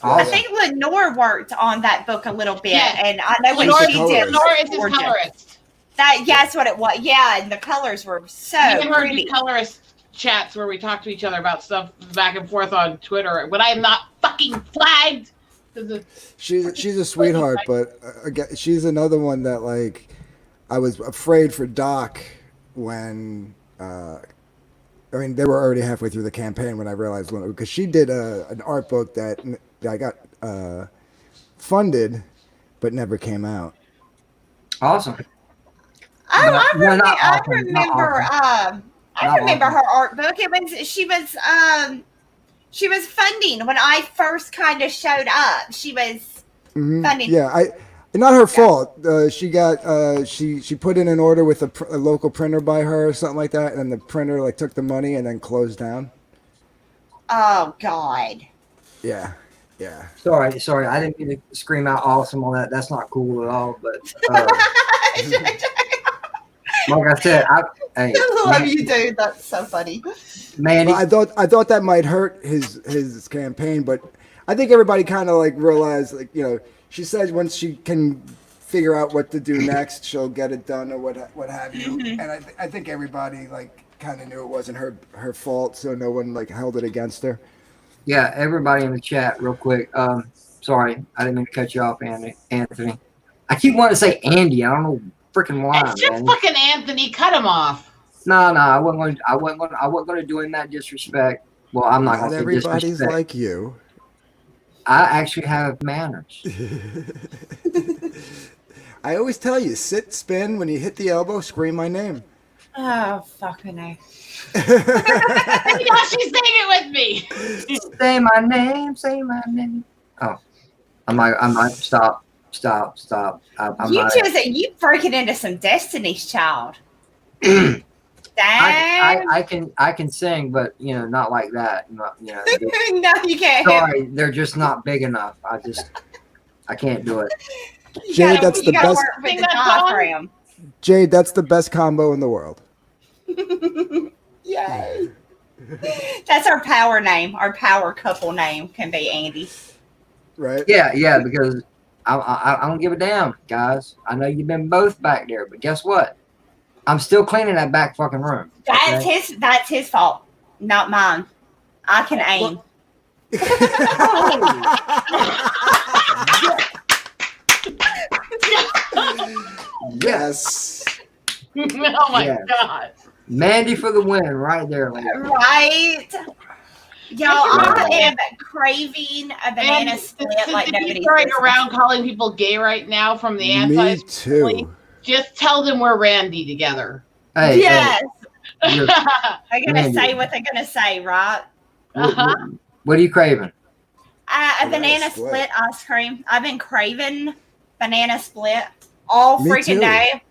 I Awesome. think Lenore worked on that book a little bit, Yes. and I know Lenore, what she did. Lenore is his gorgeous. colorist. That's what it was. Yeah, and the colors were so Me and her pretty. do colorist chats where we talk to each other about stuff back and forth on Twitter when I am not fucking flagged. She's a sweetheart, but again, she's another one that like I was afraid for Doc when. I mean, they were already halfway through the campaign when I realized because she did an art book that I got funded, but never came out. Awesome. Oh, No, I not remember. awesome. I Not remember awesome. her art book. She was funding when I first kind of showed up. She was funding. Yeah, not her fault. She got she put in an order with a local printer by her or something like that, and the printer like took the money and then closed down. Oh God. Yeah. Sorry. I didn't mean to scream out awesome on that. That's not cool at all. But like I said, hey, I love you, dude. That's so funny. man. Well, I thought that might hurt his campaign, but I think everybody kind of like realized, like, you know, she says once she can figure out what to do next, she'll get it done or what have you. And I think everybody like kind of knew it wasn't her fault, so no one like held it against her. Yeah, everybody in the chat, real quick. Sorry, I didn't mean to cut you off, Anthony. I keep wanting to say Andy. I don't know freaking why. It's just man. fucking Anthony. Cut him off. No, I wasn't going to do him that disrespect. Well, I'm not going Not to say everybody's disrespect. like you. I actually have manners. I always tell you, sit, spin. When you hit the elbow, scream my name. Oh fucking no. And now she's saying it with me. Say my name. Say my name. Oh, I'm like, stop. I'm You not. you breaking into some Destiny's Child. Dang. I can sing, but you know, not like that. No, You can't. sorry, they're just not big enough. I can't do it. Jade, that's the best. Work with Sing the that song? diaphragm. Jade, that's the best combo in the world. Yay. That's our power name. Our power couple name can be Andy. Right? Yeah, because I don't give a damn, guys. I know you've been both back there, but guess what? I'm still cleaning that back fucking room. That's his fault, not mine. I can aim. Yes. Oh my Yeah. God. Mandy for the win, right there. Lady. Right. Y'all, I am craving a banana And split since like he's nobody's going business. around calling people gay right now from the anti, Me too. just tell them we're Randy together. Hey, Yes. hey, you're- They're gonna Randy. say what they're gonna say, right? what are you craving? A banana split ice cream. I've been craving banana split all Me freaking too. day.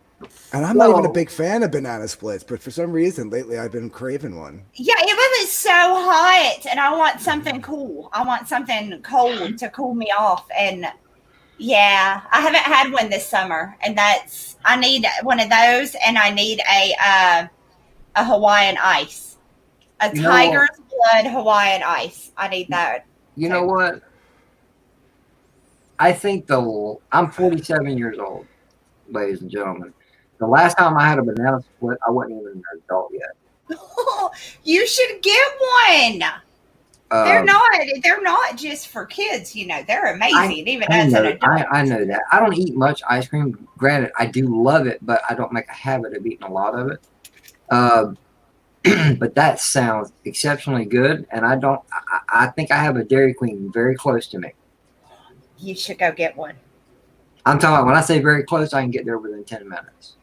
And I'm not even a Whoa. big fan of banana splits, but for some reason lately I've been craving one. Yeah, it was so hot, and I want something cool. I want something cold to cool me off. And yeah, I haven't had one this summer, and I need one of those, and I need a Hawaiian ice, a You know tiger's blood Hawaiian ice. I need that. You know what? I think I'm 47 years old, ladies and gentlemen. The last time I had a banana split, I wasn't even an adult yet. You should get one. They're not just for kids, you know. They're amazing, even as an adult. I know that. I don't eat much ice cream. Granted, I do love it, but I don't make a habit of eating a lot of it. But that sounds exceptionally good, and I think I have a Dairy Queen very close to me. You should go get one. I'm talking about when I say very close, I can get there within 10 minutes.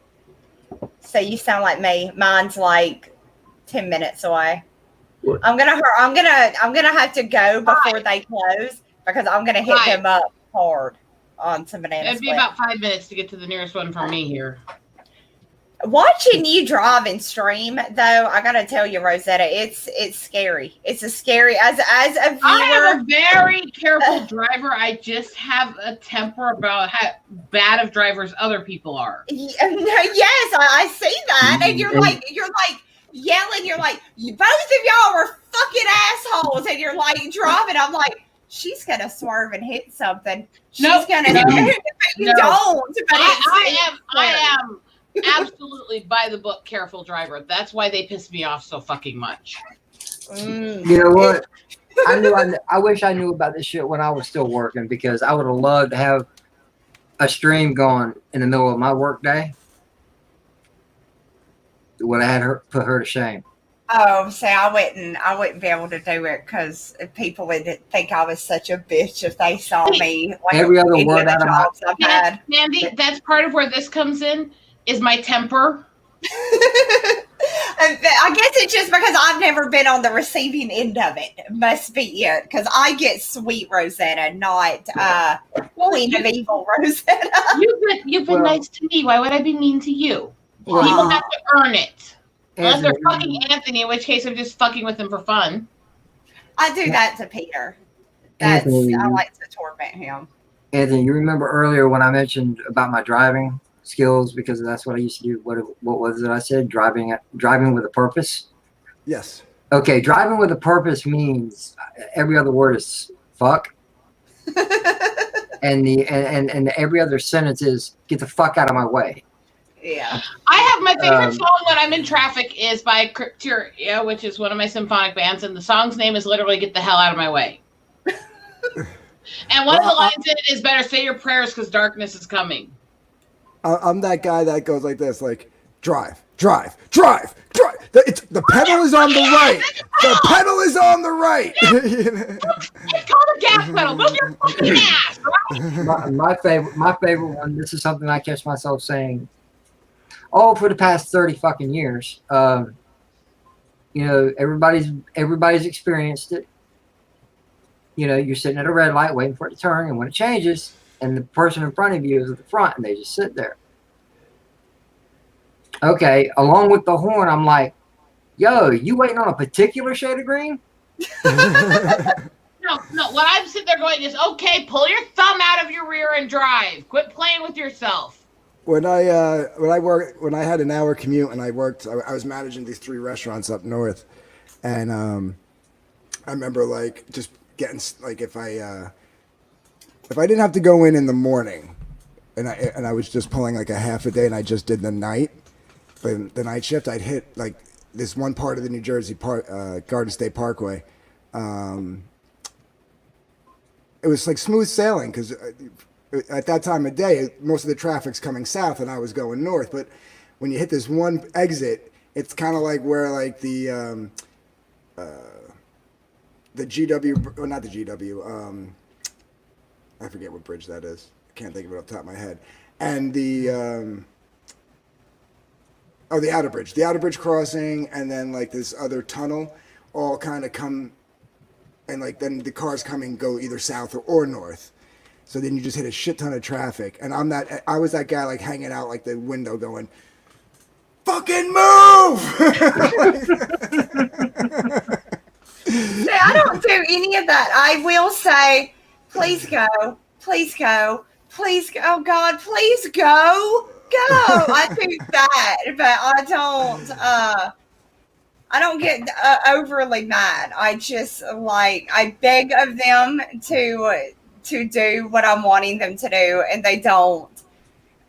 So you sound like me. Mine's like 10 minutes away. What? I'm gonna have to go before they close because I'm gonna hit them up hard on some banana It'd be split. about 5 minutes to get to the nearest one from me here. Watching you drive and stream, though, I gotta tell you, Rosetta, it's scary. It's a scary as a viewer. I am a very careful driver. I just have a temper about how bad of drivers other people are. Yes, I see that, and you're like yelling. You're like, both of y'all are fucking assholes, and you're like driving. I'm like, she's gonna swerve and hit something. She's gonna. You don't. But I am absolutely by the book careful driver. That's why they piss me off so fucking much. You know what? I wish I knew about this shit when I was still working, because I would have loved to have a stream going in the middle of my work day. Would have had put her to shame. Oh, see, I wouldn't be able to do it because people would think I was such a bitch if they saw me. Like every other word out of my I've had. Mandy, that's part of where this comes in. Is my temper. I guess it's just because I've never been on the receiving end of it. Must be it, because I get sweet Rosetta, not Queen of Evil Rosetta. You've been nice to me. Why would I be mean to you? People have to earn it. Unless they're fucking Anthony, in which case I'm just fucking with him for fun. I do that to Peter. I like to torment him. Anthony, you remember earlier when I mentioned about my driving skills, because that's what I used to do. What was it I said? Driving with a purpose? Yes. Okay, driving with a purpose means every other word is fuck. and every other sentence is get the fuck out of my way. Yeah. I have my favorite song when I'm in traffic is by Crypteria, which is one of my symphonic bands, and the song's name is literally Get the Hell Out of My Way. And one of the lines in it is better say your prayers because darkness is coming. I'm that guy that goes like this, like drive. The pedal is on the right. The pedal is on the right. It's called a gas pedal. Move your fucking ass, right? My favorite one. This is something I catch myself saying, for the past 30 fucking years. You know, everybody's experienced it. You know, you're sitting at a red light waiting for it to turn, and when it changes, and the person in front of you is at the front, and they just sit there. Okay, along with the horn, I'm like, yo, you waiting on a particular shade of green? No, what I'm sitting there going is, okay, pull your thumb out of your rear and drive. Quit playing with yourself. When I had an hour commute and I was managing these 3 restaurants up north, and I remember like just getting like if I didn't have to go in the morning, and I was just pulling like a half a day, and I just did the night shift, I'd hit like this one part of the New Jersey Garden State Parkway. It was like smooth sailing because at that time of day, most of the traffic's coming south, and I was going north. But when you hit this one exit, it's kind of like where like the GW, or not the GW, I forget what bridge that is. I can't think of it off the top of my head. And the outer bridge. The outer bridge crossing, and then like this other tunnel all kind of come, and like then the cars go either south or north. So then you just hit a shit ton of traffic. And I was that guy like hanging out like the window going, fucking move! See, I don't do any of that. I will say, please go, please go, please go. Oh God, please go. I do that, but I don't get overly mad. I just I beg of them to do what I'm wanting them to do, and they don't.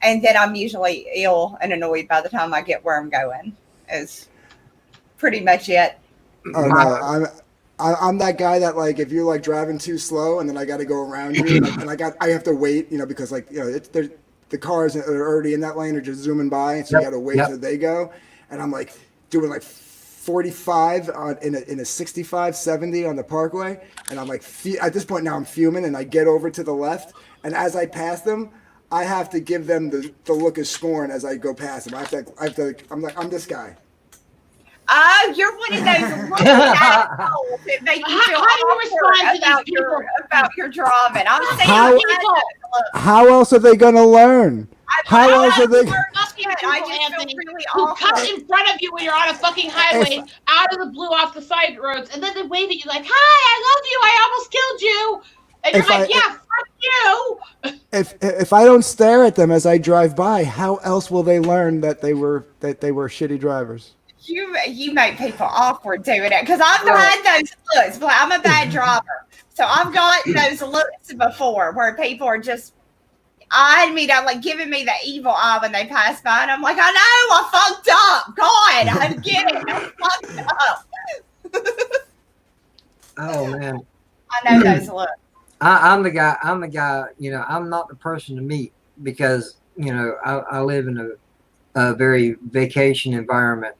And then I'm usually ill and annoyed by the time I get where I'm going. Is pretty much it. Oh no, I'm that guy that like if you're like driving too slow and then I got to go around you and I have to wait, because like the cars that are already in that lane are just zooming by, so you got to wait till they go, and I'm like doing like 45 in a 65, 70 on the Parkway, and I'm like at this point now I'm fuming, and I get over to the left, and as I pass them, I have to give them the look of scorn as I go past them. I'm like I'm this guy. Oh, you're one of those little assholes that make you feel awkward about your drama. I'm saying How else are they gonna learn? How else are they? fucking it. I people, just Anthony, feel really who cut awful. in front of you when you're on a fucking highway, out of the blue off the side roads, and then they wave at you like, "Hi, I love you. I almost killed you," and you're like, "Yeah, fuck you." If I don't stare at them as I drive by, how else will they learn that they were shitty drivers? You make people awkward doing it because I've had those looks. But I'm a bad driver, so I've gotten those looks before where people are just eyeing me down, like giving me the evil eye when they pass by, and I'm like, I know I fucked up. God, I get it. I fucked up. Oh man, I know those looks. I'm the guy. You know, I'm not the person to meet because you know I live in a very vacation environment,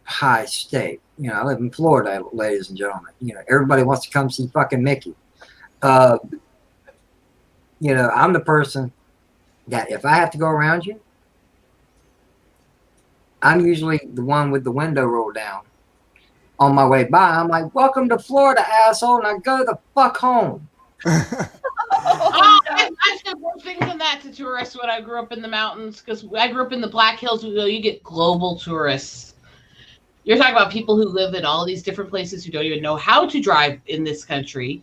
high state. You know, I live in Florida, ladies and gentlemen. You know, everybody wants to come see fucking Mickey. You know, I'm the person that if I have to go around you, I'm usually the one with the window rolled down. On my way by, I'm like, "Welcome to Florida, asshole!" And I go the fuck home. I said more things than that to tourists when I grew up in the mountains because I grew up in the Black Hills. You get global tourists. You're talking about people who live in all these different places who don't even know how to drive in this country,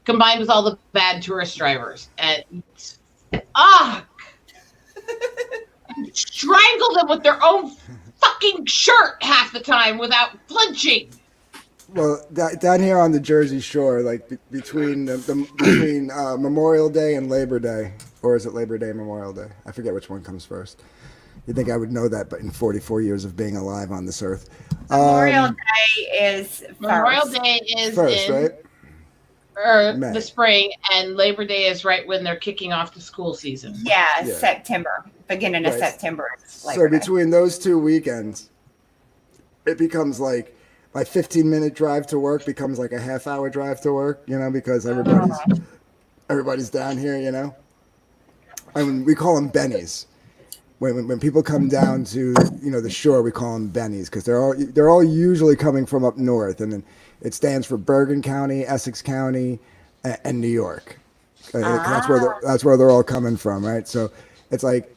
combined with all the bad tourist drivers. And strangle them with their own fucking shirt half the time without flinching. Well, down here on the Jersey Shore, like between Memorial Day and Labor Day, or is it Labor Day and Memorial Day? I forget which one comes first. You'd think I would know that, but in 44 years of being alive on this earth, Memorial Day is Memorial Day is first, in right? Or May. the spring, and Labor Day is right when they're kicking off the school season. Yeah, September, beginning of Right. September. So between those two weekends, it becomes like my 15-minute drive to work becomes like a half-hour drive to work, you know, because everybody's down here, you know. I mean, we call them bennies. When people come down to the shore, we call them bennies because they're all usually coming from up north, and then it stands for Bergen County, Essex County, and New York. That's where they're all coming from, right? So it's like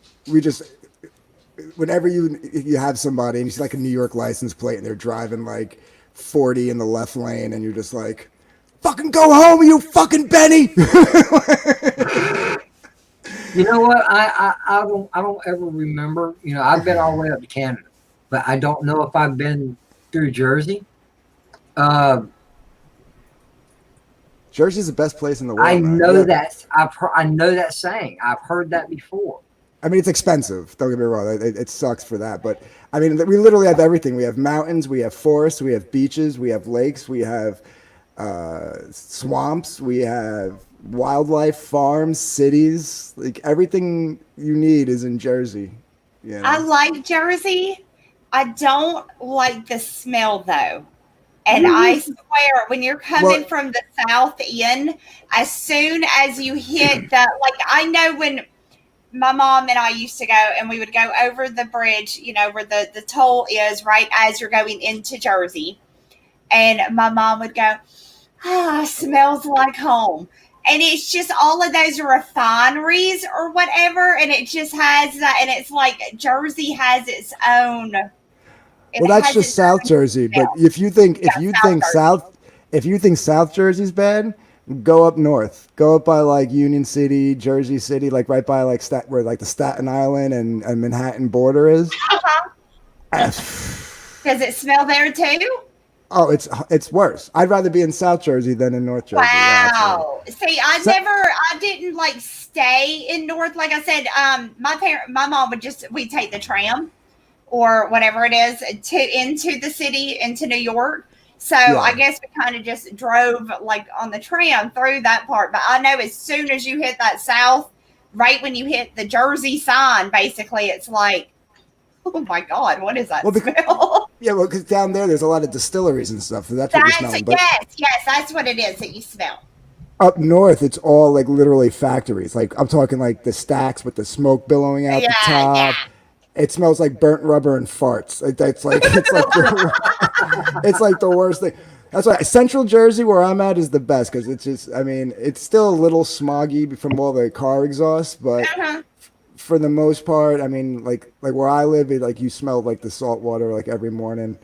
whenever you have somebody and you see like a New York license plate and they're driving like 40 in the left lane, and you're just like, "Fucking go home, you fucking Benny!" You know what? I don't ever remember. You know, I've been all the way up to Canada, but I don't know if I've been through Jersey. Jersey's the best place in the world. I man. know Yeah. that. I know that saying. I've heard that before. I mean, it's expensive. Don't get me wrong. It sucks for that. But, I mean, we literally have everything. We have mountains. We have forests. We have beaches. We have lakes. We have swamps. We have wildlife, farms, cities. Like, everything you need is in Jersey. You know? I like Jersey. I don't like the smell, though. And I swear, when you're coming from the south end, as soon as you hit that, like, I know when my mom and I used to go, and we would go over the bridge, you know, where the toll is, right as you're going into Jersey. And my mom would go, smells like home. And it's just all of those refineries or whatever. And it just has that. And it's like Jersey has its own. Well, that's just South Jersey. But if you think South Jersey's bad, go up north. Go up by like Union City, Jersey City, like right by like where like the Staten Island and Manhattan border is. Does it smell there too? Oh, it's worse. I'd rather be in South Jersey than in North Jersey. Wow. See, I didn't like stay in North. Like I said, my mom we'd take the tram or whatever it is into the city, into New York. So I guess we kind of just drove like on the tram through that part. But I know as soon as you hit that south, right when you hit the Jersey sign, basically it's like, oh my God, what is that smell? Yeah, well, because down there's a lot of distilleries and stuff. So that's what you're smelling. Yes, that's what it is that you smell. Up north, it's all like literally factories. Like I'm talking like the stacks with the smoke billowing out the top. Yeah. It smells like burnt rubber and farts. It's like the worst thing. That's why Central Jersey, where I'm at, is the best because it's just. I mean, it's still a little smoggy from all the car exhaust, but for the most part, I mean, like where I live, like you smell like the salt water like every morning.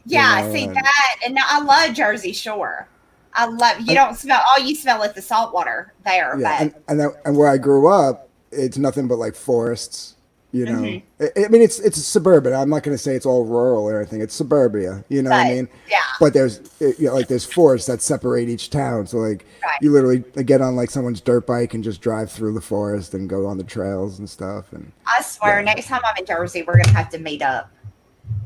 Yeah, know, see and- that, and I love Jersey Shore. I love you. Don't smell. All you smell is the salt water there. Yeah, But and where I grew up, it's nothing but like forests. You know, I mean, it's suburban. I'm not going to say it's all rural or anything. It's suburbia. You know what I but mean? yeah, But like there's forests that separate each town. So like right. you literally get on like someone's dirt bike and just drive through the forest and go on the trails and stuff. And I swear, yeah. next time I'm in Jersey, we're gonna have to meet up.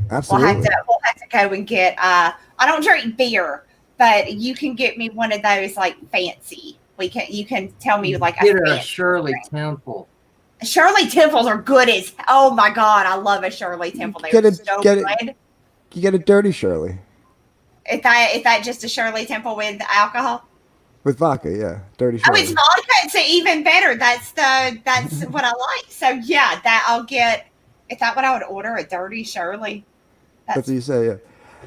Absolutely. We'll have to go and get. I don't drink beer, but you can get me one of those like fancy. You can tell me like Get a fancy Shirley drink. Temple. Shirley Temples are good as. Oh my god, I love a Shirley Temple. They're so good. You get a dirty Shirley Is that just a Shirley Temple with alcohol? with vodka. Yeah, dirty Oh, Shirley. it's vodka. It's even better. That's what I like. So yeah, that I'll get. Is that what I would order? A dirty Shirley. That's what you say. Yeah.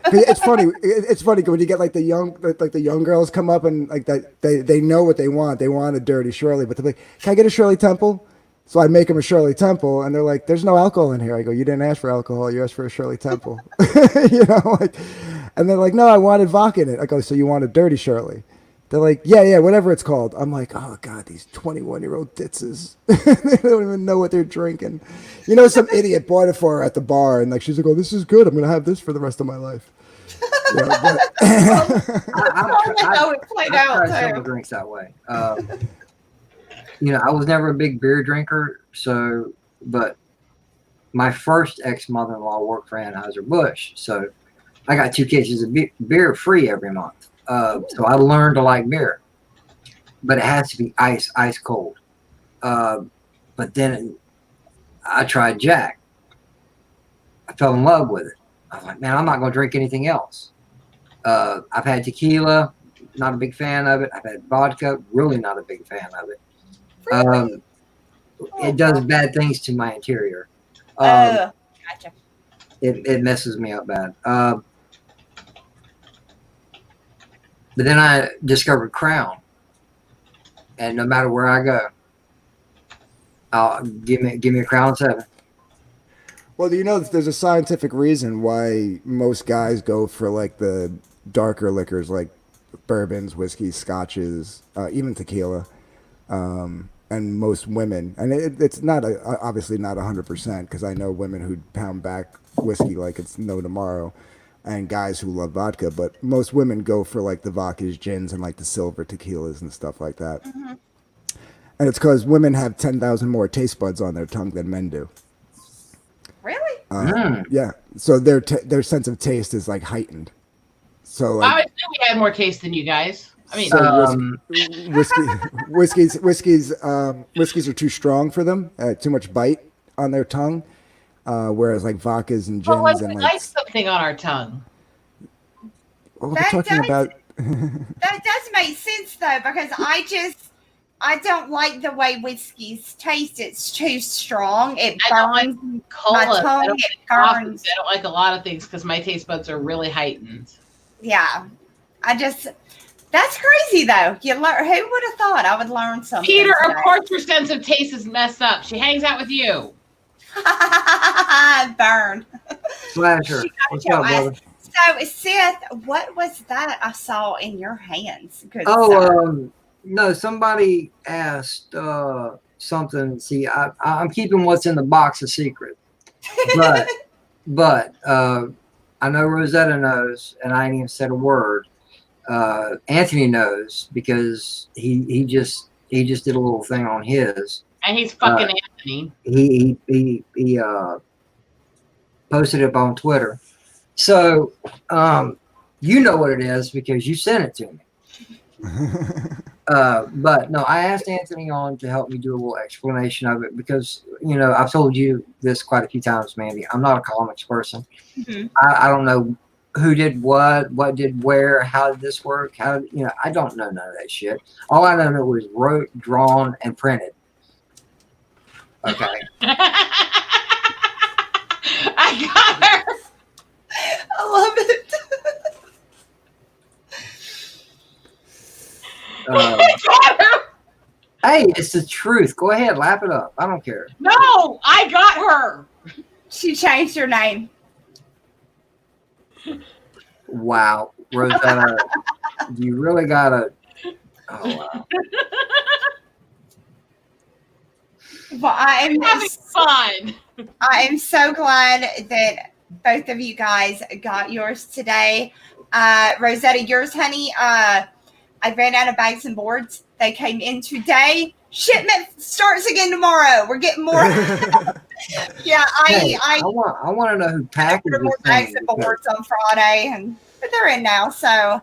'Cause it's funny. It's funny when you get like the young girls come up and like that they know what they want. They want a dirty Shirley, but they're like, "Can I get a Shirley Temple?" So I make them a Shirley Temple, and they're like, "There's no alcohol in here." I go, "You didn't ask for alcohol. You asked for a Shirley Temple." You know, like, and they're like, "No, I wanted vodka in it." I go, "So you want a dirty Shirley?" They're like, yeah, whatever it's called. I'm like, oh god, these 21-year-old ditzes. They don't even know what they're drinking. You know, some idiot bought it for her at the bar, and like she's like, oh, this is good. I'm gonna have this for the rest of my life. You know, but I played tried out several drinks that way. You know, I was never a big beer drinker, but my first ex-mother-in-law worked for Anheuser-Busch, so I got 2 cases of beer free every month. So I learned to like beer, but it has to be ice cold. But then I tried Jack. I fell in love with it. I was like, man, I'm not going to drink anything else. I've had tequila, not a big fan of it. I've had vodka, really not a big fan of it. It does bad things to my interior. Gotcha. It messes me up bad. But then I discovered Crown, and no matter where I go, give me a Crown 7. well, you know, there's a scientific reason why most guys go for like the darker liquors, like bourbons, whiskeys, scotches, even tequila, and most women. And it's not obviously not 100% because I know women who pound back whiskey like it's no tomorrow. And guys who love vodka, but most women go for like the vodkas, gins, and like the silver tequilas and stuff like that. Mm-hmm. And it's because women have 10,000 more taste buds on their tongue than men do. Really? Yeah, so their sense of taste is like heightened. So like, I always knew we had more taste than you guys. I mean, whiskeys are too strong for them. Too much bite on their tongue. Whereas like vodkas and gins what if and we like something on our tongue? what we're talking about. That does make sense though, because I don't like the way whiskeys taste. It's too strong. It burns my tongue. It burns. I don't like a lot of things because my taste buds are really heightened. Yeah, that's crazy though. You learn. Who would have thought I would learn something? Peter, today? of course your sense of taste is messed up. She hangs out with you. Burn. Slasher. What's up, brother? So, Seth, what was that I saw in your hands? No, somebody asked something. See, I'm keeping what's in the box a secret, but I know Rosetta knows, and I ain't even said a word. Anthony knows because he just did a little thing on his. And he's fucking Anthony. He posted it up on Twitter. So you know what it is because you sent it to me. But no, I asked Anthony on to help me do a little explanation of it because, you know, I've told you this quite a few times, Mandy. I'm not a comics person. Mm-hmm. I don't know who did what did where, how did this work, I don't know none of that shit. All I know was wrote, drawn, and printed. Okay. I got her. I love it. Hey, Hey, it's the truth. Go ahead, lap it up. I don't care. No, I got her. She changed her name. Wow, Rosetta, you really gotta. Oh wow. Well, Having fun. I am so glad that both of you guys got yours today. Rosetta, yours, honey. I ran out of bags and boards. They came in today. Shipment starts again tomorrow. We're getting more. Yeah, Hey, I I want to know who packages more bags things. and boards on Friday, but they're in now. So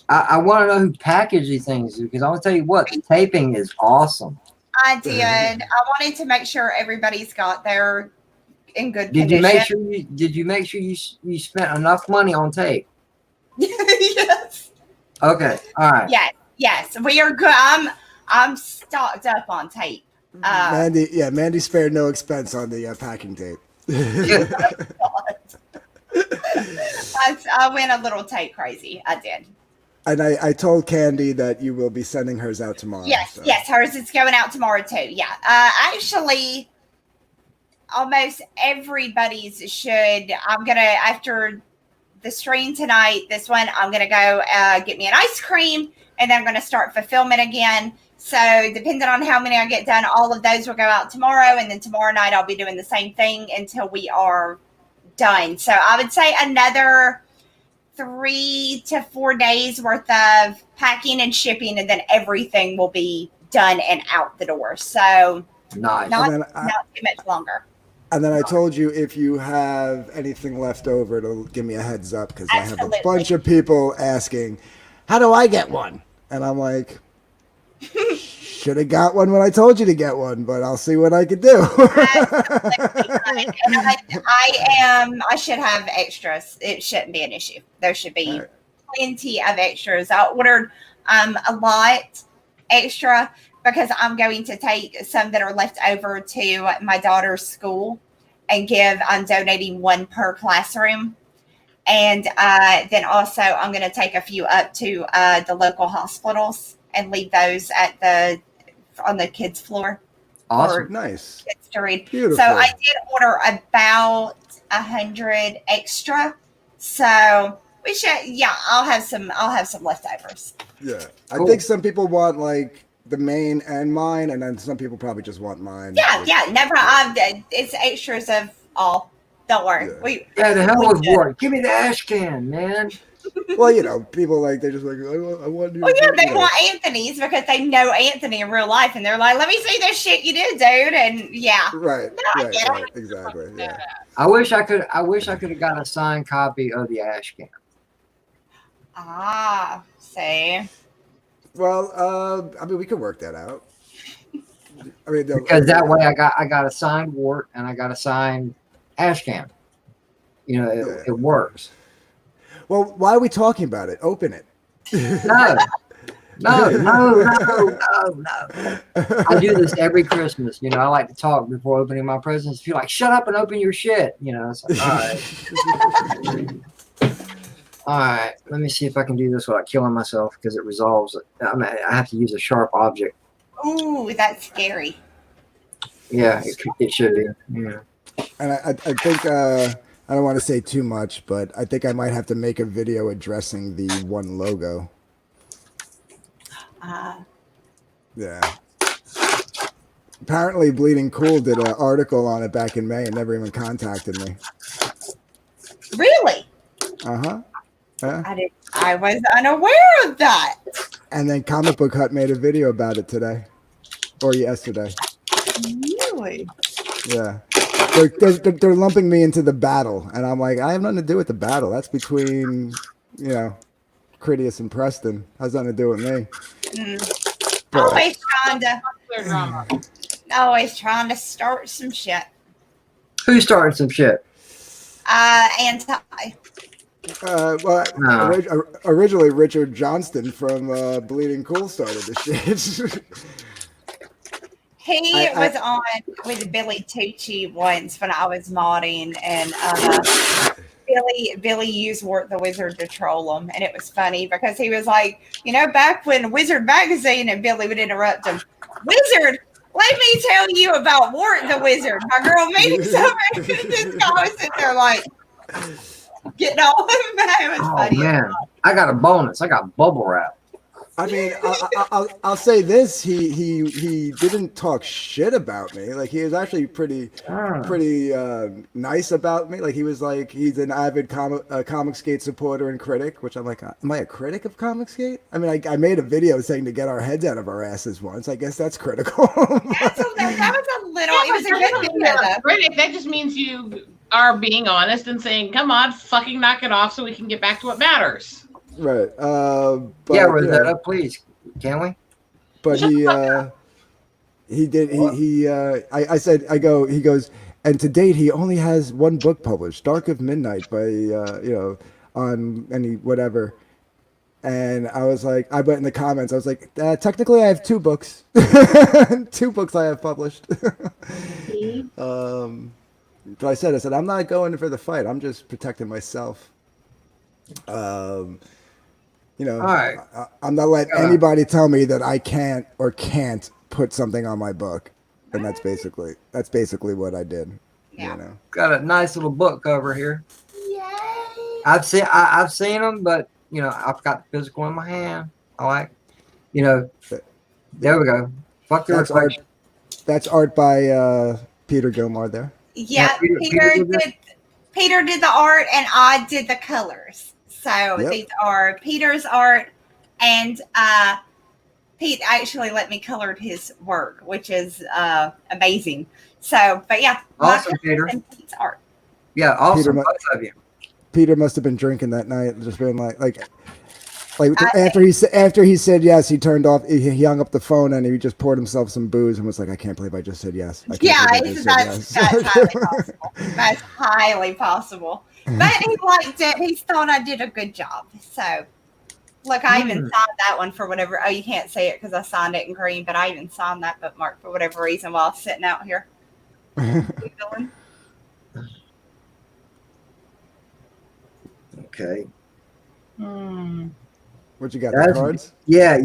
I want to know who packaged these things because I want to tell you what, the taping is awesome. I did. I wanted to make sure everybody's got there in good Did condition. you make sure you spent enough money on tape? Yes. Okay, all right. Yes, we are good. I'm stocked up on tape. Mandy spared no expense on the packing tape. I went a little tape crazy. I did. And I told Candy that you will be sending hers out tomorrow. Yes, hers is going out tomorrow too. Yeah. Actually, almost everybody's should. I'm gonna, after the stream tonight, this one, I'm gonna go get me an ice cream, and then I'm gonna start fulfillment again. So depending on how many I get done, all of those will go out tomorrow, and then tomorrow night I'll be doing the same thing until we are done. So I would say another 3 to 4 days worth of packing and shipping, and then everything will be done and out the door. So Nice. not too much longer. And then I told you if you have anything left over to give me a heads up because I have a bunch of people asking, how do I get one? And I'm like, should have got one when I told you to get one, but I'll see what I could do. I should have extras. It shouldn't be an issue. There should be plenty of extras. I ordered a lot extra because I'm going to take some that are left over to my daughter's school and I'm donating one per classroom. And then also I'm going to take a few up to the local hospitals and leave those on the kids' floor. Awesome. Nice. Kids to read. Beautiful. So I did order about 100 extra. So we should, I'll have some leftovers. Yeah. Cool. I think some people want like the main and mine, and then some people probably just want mine. Never. It's extras of all. Don't worry. Yeah. The hell with work. Give me the ash can, man. Well, people like they're just like I want to. Well, they want Anthony's because they know Anthony in real life, and they're like, "Let me see this shit you did, dude." And right, exactly. Yeah. I wish I could have got a signed copy of the ash can. See. Well, I mean, we could work that out. I mean, because that way I got a signed wart and I got a signed ash can. It works. Well, why are we talking about it? Open it. No. I do this every Christmas. I like to talk before opening my presents. If you're like, shut up and open your shit. It's like, all right. All right. Let me see if I can do this without killing myself because it resolves it. I have to use a sharp object. Ooh, that's scary. Yeah, it should be. Yeah. And I think I don't want to say too much, but I think I might have to make a video addressing the one logo. Yeah. Apparently, Bleeding Cool did an article on it back in May and never even contacted me. Really? Uh-huh. Yeah. I was unaware of that. And then Comic Book Hut made a video about it today. Or yesterday. Really? Yeah. They're lumping me into the battle, and I'm like, I have nothing to do with the battle. That's between, Critias and Preston. Has nothing to do with me. Always trying to start some shit. Who started some shit? Anti. Originally Richard Johnston from Bleeding Cool started the shit. He was on with Billy Tucci once when I was modding, and Billy used Wart the Wizard to troll him, and it was funny because he was like, back when Wizard Magazine, and Billy would interrupt him. Wizard, let me tell you about Wart the Wizard. My girl Megan's over this guy was sitting there like getting all mad. It was Oh funny. man, I got a bonus. I got bubble wrap. I mean, I'll say this: he didn't talk shit about me. Like he was actually pretty nice about me. Like he was like he's an avid Comicsgate supporter and critic, which I'm like, am I a critic of Comicsgate? I mean, I made a video saying to get our heads out of our asses once. I guess that's critical. That was a little. It was a good video though. Critic, that just means you are being honest and saying, "Come on, fucking knock it off, so we can get back to what matters." Right. But, Yeah, Rosetta, please. Can we? But he did. I said, he goes, and to date, he only has one book published, Dark of Midnight by, on any whatever. And I was like, I went in the comments, I was like, technically I have 2 books. 2 books I have published. But I said, I'm not going for the fight. I'm just protecting myself. All right. I'm not letting anybody tell me that I can't or can't put something on my book, and that's basically what I did. Yeah. You know. Got a nice little book cover here. Yay! I've seen them, but I've got the physical in my hand. I like, there we go. Fuck the That's art. reflection. That's art by Peter Gilmore there. Yeah, Peter Peter did the art and I did the colors. So these are Peter's art, and Pete actually let me color his work, which is amazing. So, but yeah, awesome, Peter. And Pete's art. Yeah, awesome. Peter, Both of you. Peter must have been drinking that night, just been like after he said yes, he turned off. He hung up the phone and he just poured himself some booze and was like, "I can't believe I just said yes." That's highly possible. That's highly possible. But he liked it. He thought I did a good job. So, look, I even signed that one for whatever. Oh, you can't see it because I signed it in green, but I even signed that bookmark for whatever reason while I was sitting out here. Okay. What you got? The cards? Yeah.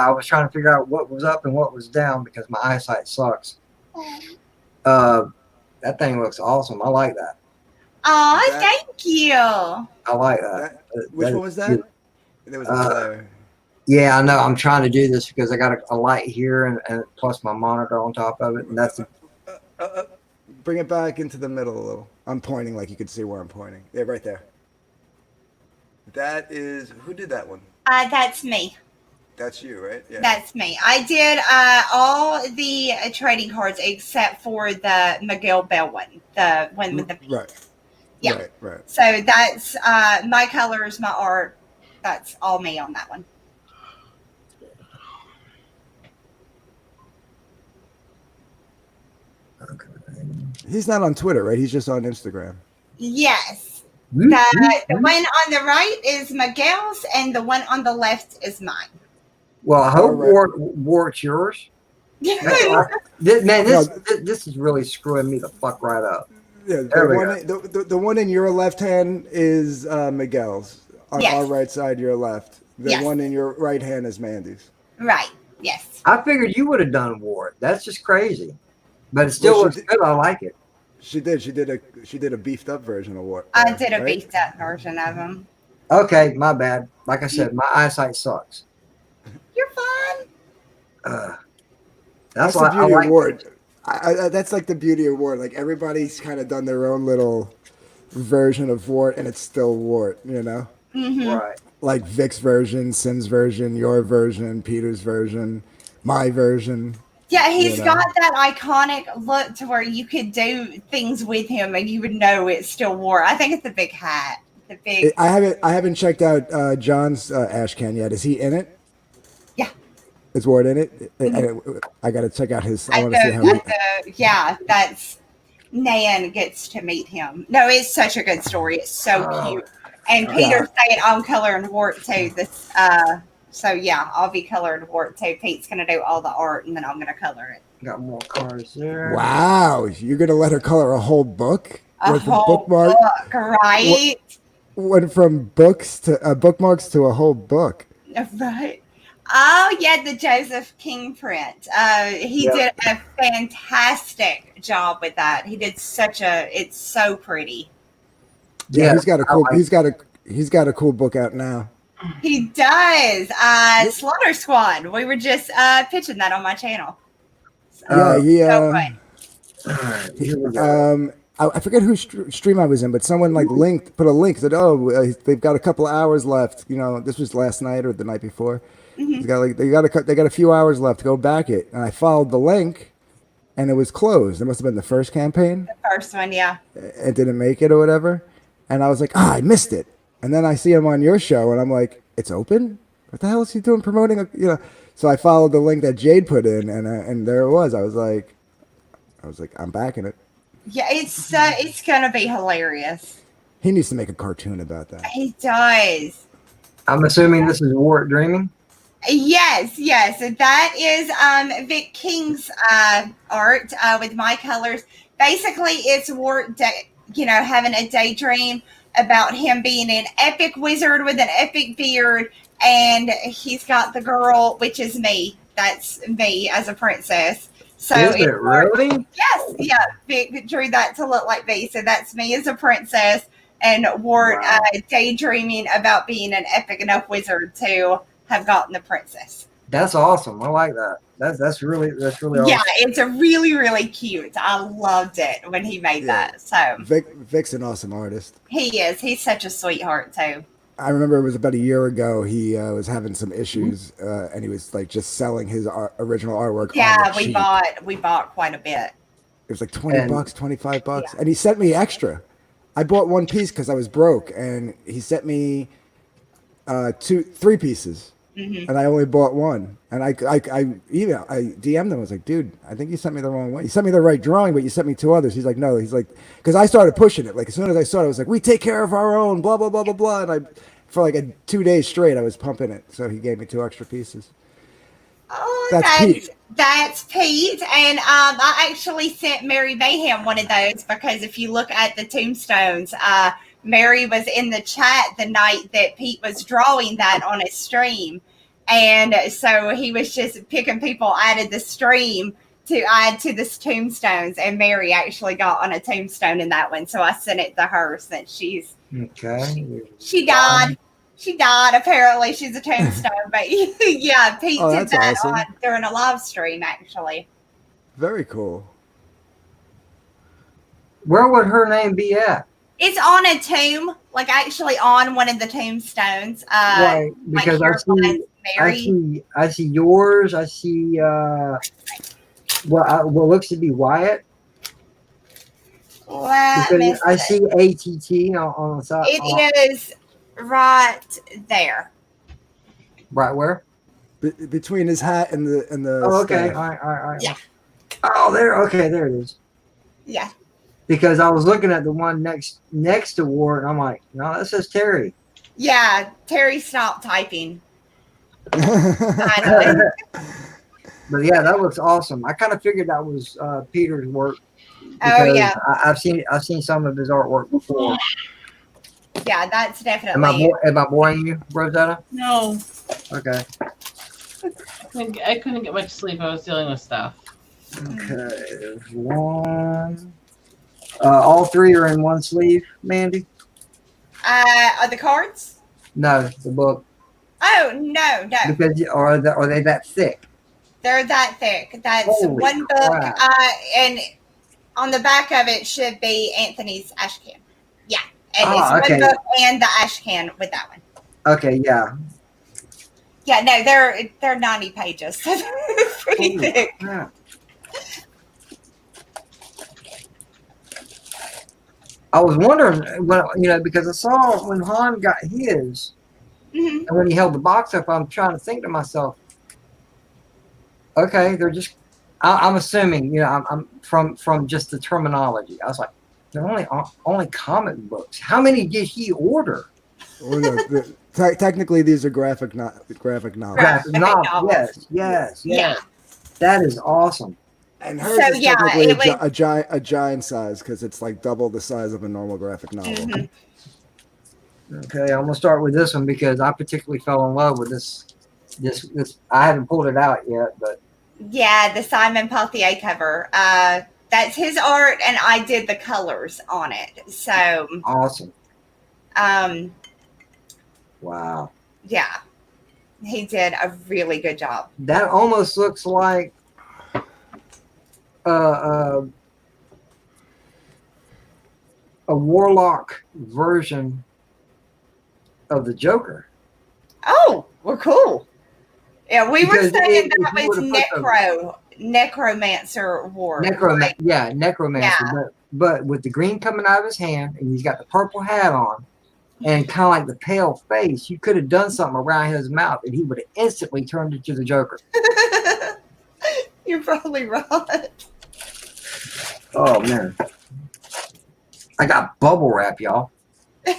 I was trying to figure out what was up and what was down because my eyesight sucks. That thing looks awesome. I like that. Oh, thank you. I like that. Which one was that? There was another. Yeah, I know. I'm trying to do this because I got a light here and plus my monitor on top of it, and that's. Bring it back into the middle a little. I'm pointing like you can see where I'm pointing. Yeah, right there. That is who did that one? That's me. That's you, right? Yeah. That's me. I did all the trading cards except for the Miguel Bell one, the one with the pink. Right. Yeah. Right. So that's my colors, my art. That's all me on that one. Okay. He's not on Twitter, right? He's just on Instagram. Yes. The one on the right is Miguel's, and the one on the left is mine. Well, I hope Wart's yours. This is really screwing me the fuck right up. Yeah, the one in your left hand is Miguel's. On our right side, your left. The one in your right hand is Mandy's. Right. Yes. I figured you would have done Wart. That's just crazy, but it still looks good. I like it. She did. She did a beefed up version of Wart. I did a beefed up version of them. Okay, my bad. Like I said, my eyesight sucks. You're fine. That's the beauty of Wart. That's like the beauty of Wart. Like everybody's kind of done their own little version of Wart, and it's still Wart. You know. Mm-hmm. Right. Like Vic's version, Sim's version, your version, Peter's version, my version. Yeah, he's got that iconic look to where you could do things with him and you would know it's still Wart. I think it's the big hat. The big. I haven't checked out John's ash can yet. Is he in it? Yeah. Is Wart in it? Mm-hmm. I got to check out his. I want to see how. Yeah, that's Nan gets to meet him. No, it's such a good story. It's so cute. And Peter's saying I'm coloring Wart too. So yeah, I'll be coloring Wart too. Pete's gonna do all the art, and then I'm gonna color it. Got more cards there. Wow, you're gonna let her color a whole book? A whole book, right? Went from books to bookmarks to a whole book. Right. Oh yeah, the Joseph King print. He Yep. did a fantastic job with that. He did it's so pretty. Yeah, Yeah, he's got a I cool. like He's got a cool book out now. He does. Slaughter Squad. We were just pitching that on my channel. So, Yeah, he. so good. All right, here we go. I forget whose stream I was in, but someone like put a link, said, "Oh, they've got a couple of hours left." You know, this was last night or the night before. Mhm. They got a few hours left to go back it, and I followed the link, and it was closed. It must have been the first campaign. The first one, yeah. It didn't make it or whatever, and I was like, I missed it. And then I see him on your show, and I'm like, it's open. What the hell is he doing promoting? So I followed the link that Jade put in, and there it was. I was like, I'm backing it. Yeah, it's gonna be hilarious. He needs to make a cartoon about that. He does. I'm assuming this is Wart Dreaming. Yes. That is Vic King's art with my colors. Basically, it's Wart, having a daydream about him being an epic wizard with an epic beard, and he's got the girl, which is me. That's me as a princess. So Is it really? Yes, yeah. Vic drew that to look like me. So that's me as a princess, and Wart Wow. daydreaming about being an epic enough wizard to have gotten the princess. That's awesome. I like that. That's really awesome. Yeah, it's a really, really cute. I loved it when he made that. So Vic's an awesome artist. he is. He's such a sweetheart too. I remember it was about a year ago. He was having some issues, and he was like just selling his original artwork. Yeah, on the we cheap. bought quite a bit. It was like $20, $25, Yeah. and he sent me extra. I bought one piece because I was broke, and he sent me 3 pieces, Mm-hmm. and I only bought one. And I DM'd him. I was like, dude, I think you sent me the wrong one. You sent me the right drawing, but you sent me 2 others. He's like, no. He's like, because I started pushing it. Like as soon as I saw it, I was like, we take care of our own. Blah blah blah blah blah. And for like 2 days straight, I was pumping it. So he gave me 2 extra pieces. Oh, That's Pete. That's Pete. And I actually sent Mary Mayhem one of those because if you look at the tombstones, Mary was in the chat the night that Pete was drawing that on his stream. And so he was just picking people out of the stream to add to the tombstones. And Mary actually got on a tombstone in that one. So I sent it to her since Okay. she died. She died. Apparently, she's a tombstone. But yeah, Pete Oh, did that's that awesome. during a live stream, actually. Very cool. Where would her name be at? It's on a tomb, like actually on one of the tombstones. Right, because like Mary. I see yours. I see what looks to be Wyatt. Because I see ATT on the side. It is right there. Right where? Between his hat and the. Oh, okay. staff. All right. Yeah. Oh, there. Okay, there it is. Yeah. Because I was looking at the one next to Ward, and I'm like, no, that says Terry. Yeah. Terry stopped typing. Finally. But yeah, that looks awesome. I kind of figured that was Peter's work. Oh yeah. I've seen some of his artwork before. Yeah, that's Am definitely. I boring you, Rosetta? No, Okay. I couldn't get much sleep. I was dealing with stuff. Okay. There's one. All 3 are in one sleeve, Mandy? Are the cards? No, the book. Oh no. Because are they that thick? They're that thick. That's Holy one book. crap. And on the back of it should be Anthony's ash can. Yeah. And it's okay. one book and the ash can with that one. Okay, yeah. Yeah, no, they're 90 pages. So they're pretty Holy thick. crap. I was wondering because I saw when Han got his, Mhm. and when he held the box up, I'm trying to think to myself, okay, they're just. I'm assuming, I'm from just the terminology. I was like, they're only comic books. How many did he order? Well, no, technically, these are graphic novels. Graphic novels. Yes. Yeah. That is awesome. And hers So, is yeah, technically it was- a giant size because it's like double the size of a normal graphic novel. Mhm. Okay, I'm gonna start with this one because I particularly fell in love with this This I haven't pulled it out yet, but Yeah, the Simon Pauthier cover. That's his art, and I did the colors on it. So, awesome. um, Wow. yeah, he did a really good job. That almost looks like a Warlock version of the Joker. Oh, well, cool. Yeah, we were Because saying if that you was would've put Necromancer War. Right? Necromancer. Yeah. But with the green coming out of his hand, and he's got the purple hat on, and kind of like the pale face, you could have done something around his mouth, and he would have instantly turned into the Joker. You're probably right. Oh man, I got bubble wrap, y'all.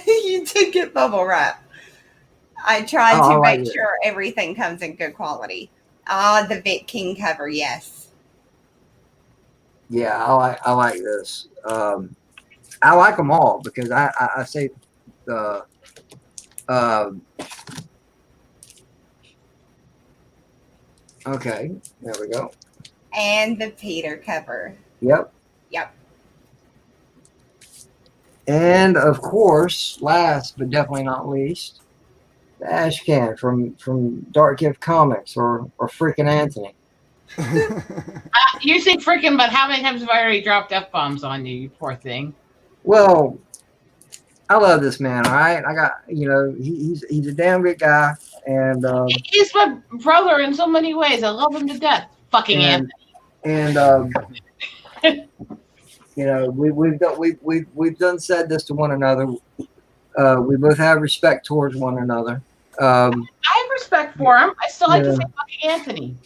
You did get bubble wrap. I tried Oh, to I like make it. sure everything comes in good quality. Ah, the Vic King cover, yes. Yeah, I like this. I like them all because I say the okay, there we go. And the Peter cover. Yep. Yep. And of course, last but definitely not least, the Ash Can from Dark Gift Comics or freaking Anthony. You say freaking, but how many times have I already dropped F-bombs on you, you poor thing? Well, I love this man. All right, I got he's a damn good guy, and He's my brother in so many ways. I love him to death. Fucking Anthony. and we've done said this to one another. We both have respect towards one another. I have respect for him. I still like to Yeah. say fucking Anthony.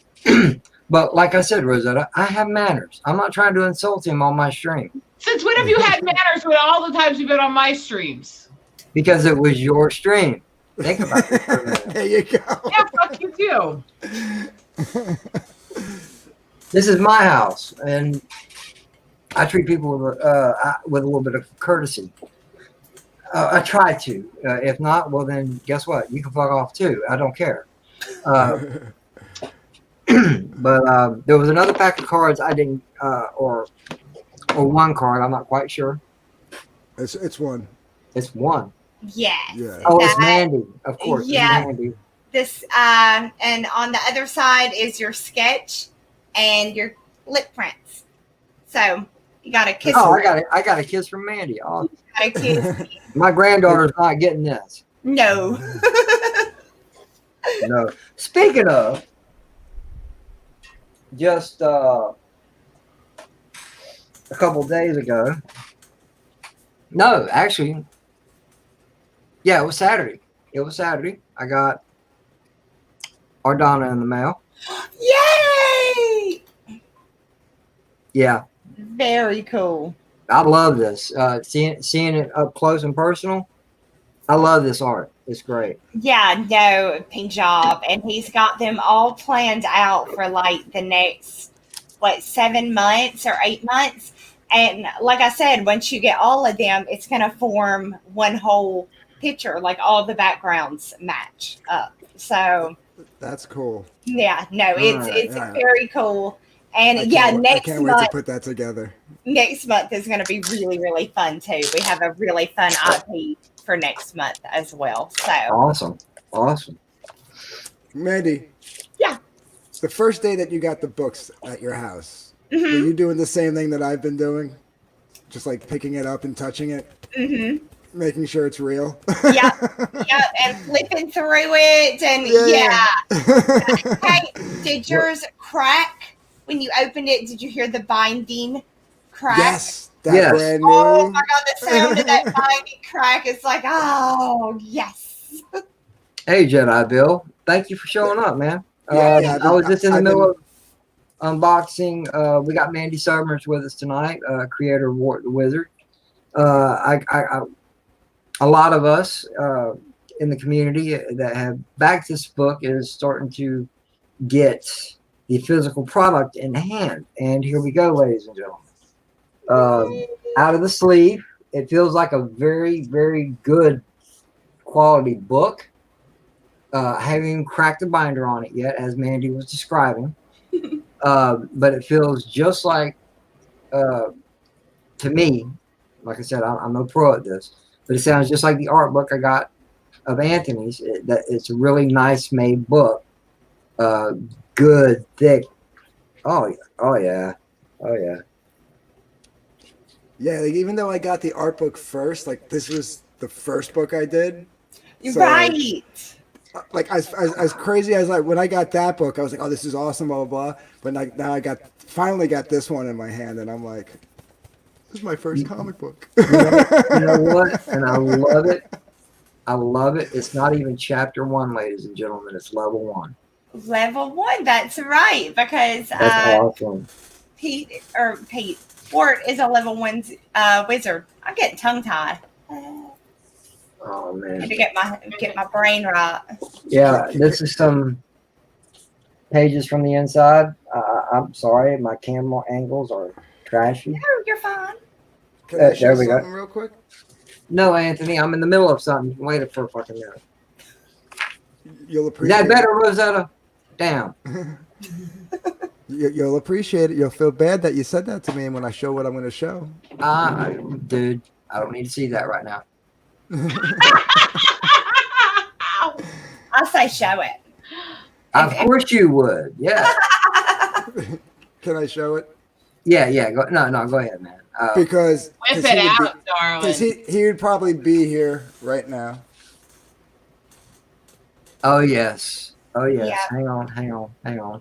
But like I said, Rosetta, I have manners. I'm not trying to insult him on my stream Since when have you had manners with all the times you've been on my streams? because it was your stream. Think about it for a minute. There you go. Yeah, fuck you too. This is my house, and I treat people with a little bit of courtesy. I try to. If not, well then, guess what? You can fuck off too. I don't care. But there was another pack of cards I didn't, or one card. I'm not quite sure. It's one. It's one. Yes. Yeah. Oh, it's Mandy, of course. It's Yeah. Mandy. This and on the other side is your sketch and your lip prints. So you got a kiss. Oh, I got a kiss from Mandy. Oh, Got a kiss. my granddaughter's not getting this. No. No. Speaking of, just a couple days ago. No, actually, yeah, it was Saturday. It was Saturday. I got Ardonna in the mail. Yay! Yeah, Very cool. I love this. Seeing it up close and personal. I love this art. It's great. Yeah, no, pink job. And he's got them all planned out for like the next, 7 months or 8 months. And like I said, once you get all of them, it's going to form one whole picture, like all the backgrounds match up. So, That's cool. yeah, no, it's all right. very cool. And I next can't wait month, to put that together. next month is going to be really, really fun too. We have a really fun IP for next month as well. So Awesome. Mandy. Yeah. The first day that you got the books at your house, mhm, were you doing the same thing that I've been doing? Just like picking it up and touching it, mhm. making sure it's real. Yeah, and flipping through it, and yeah. Hey, did yours crack when you opened it? Did you hear the binding crack? Yes, that Yes. brand new. Oh my god, the sound of that binding crack is like, oh yes. Hey, Jedi Bill. Thank you for showing up, man. Yeah, I was just in the I've middle of unboxing. We got Mandy Summers with us tonight, creator of Wart the Wizard. A lot of us in the community that have backed this book is starting to get the physical product in hand. And here we go, ladies and gentlemen. Out of the sleeve, it feels like a very, very good quality book. I haven't even cracked the binder on it yet, as Mandy was describing. But it feels just like, to me, like I said, I'm no pro at this, but it sounds just like the art book I got of Anthony's. It's a really nice made book. Good, thick. Oh, oh yeah. Oh yeah. Yeah, like even though I got the art book first, like this was the first book I did. So, Right. like as crazy as like when I got that book, I was like, oh, this is awesome, blah blah blah. But like now I finally got this one in my hand, and I'm like, this is my first comic book. You know what? And I love it. I love it. It's not even chapter 1, ladies and gentlemen. It's level 1. Level 1. That's right. Because That's awesome. Pete Wart is a level 1 wizard. I'm getting tongue tied. Oh man. To get my brain right. Yeah, this is some pages from the inside. I'm sorry, my camera angles are trashy. No, you're fine. Can I show there we go. something real quick? No, Anthony, I'm in the middle of something. Wait for a fucking minute. You'll Is appreciate that better, Rosetta? Damn. You'll appreciate it. You'll feel bad that you said that to me when I show what I'm going to show. Dude, I don't need to see that right now. I say show it. Of course you would. Yeah. Can I show it? Yeah. Go ahead, man. Because Whip it out, darling. Because he would probably be here right now. Oh yes. Yeah. Hang on.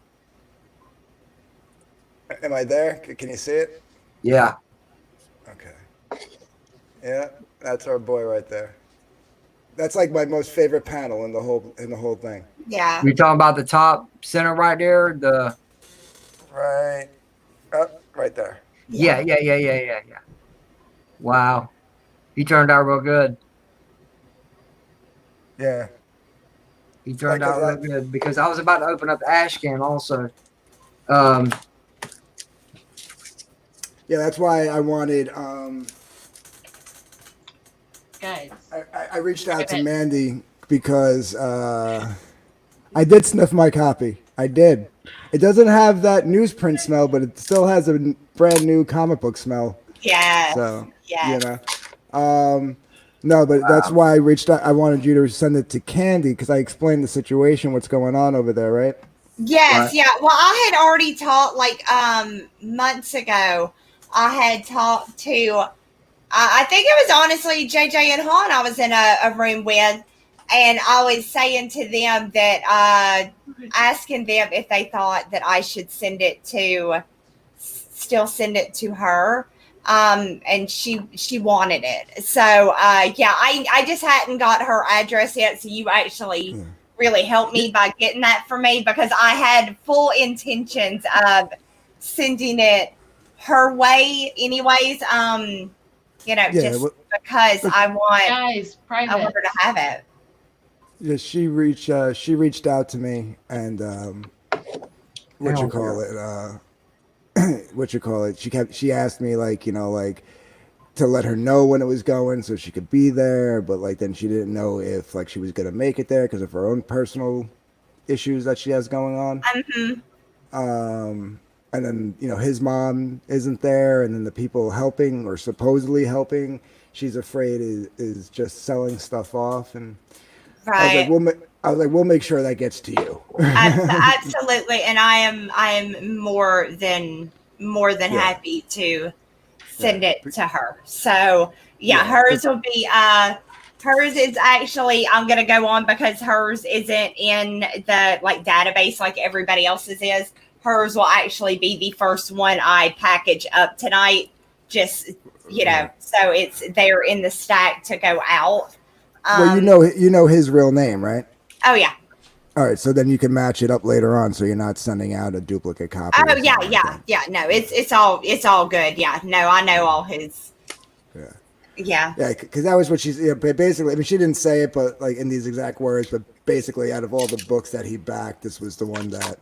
Am I there? Can you see it? Yeah. Okay. Yeah, that's our boy right there. That's like my most favorite panel in the whole thing. Yeah. You're talking about the top center right there? Right. Right there. Yeah. Wow. He turned out real good. Yeah. He turned Like, out real good because I was about to open up the ash can also. Yeah, that's why I wanted. Guys. I reached out to Mandy because I did sniff my copy. I did. It doesn't have that newsprint smell, but it still has a brand new comic book smell. Yeah. So yeah. you know. No, but that's why I reached out. I wanted you to send it to Candy because I explained the situation, what's going on over there, right? Yes, Right. yeah. Well, I had already talked like months ago. I had talked to I think it was honestly JJ and Han I was in a room with, and I was saying to them that asking them if they thought that I should still send it to her. And she wanted it. So yeah, I just hadn't got her address yet. So you actually really helped me by getting that for me, because I had full intentions of sending it her way anyways. Just because I Guys, want her to have it. Yeah, she reached out to me and what you call it? She asked me like to let her know when it was going so she could be there, but like then she didn't know if like she was gonna make it there because of her own personal issues that she has going on. Mm-hmm. And then his mom isn't there, and then the people helping or supposedly helping, she's afraid is just selling stuff off, and Right. I was like, we'll make sure that gets to you. Absolutely, and I am more than happy to send it to her. So hers will be hers is actually, I'm gonna go on because hers isn't in the database like everybody else's is. Hers will actually be the first one I package up tonight. Just so it's there in the stack to go out. Well, you know his real name, right? Oh yeah. All right, so then you can match it up later on, so you're not sending out a duplicate copy. Oh yeah. No, it's all good. Yeah, no, I know all his. Yeah, because that was what she's basically. I mean, she didn't say it, but like in these exact words. But basically, out of all the books that he backed, this was the one that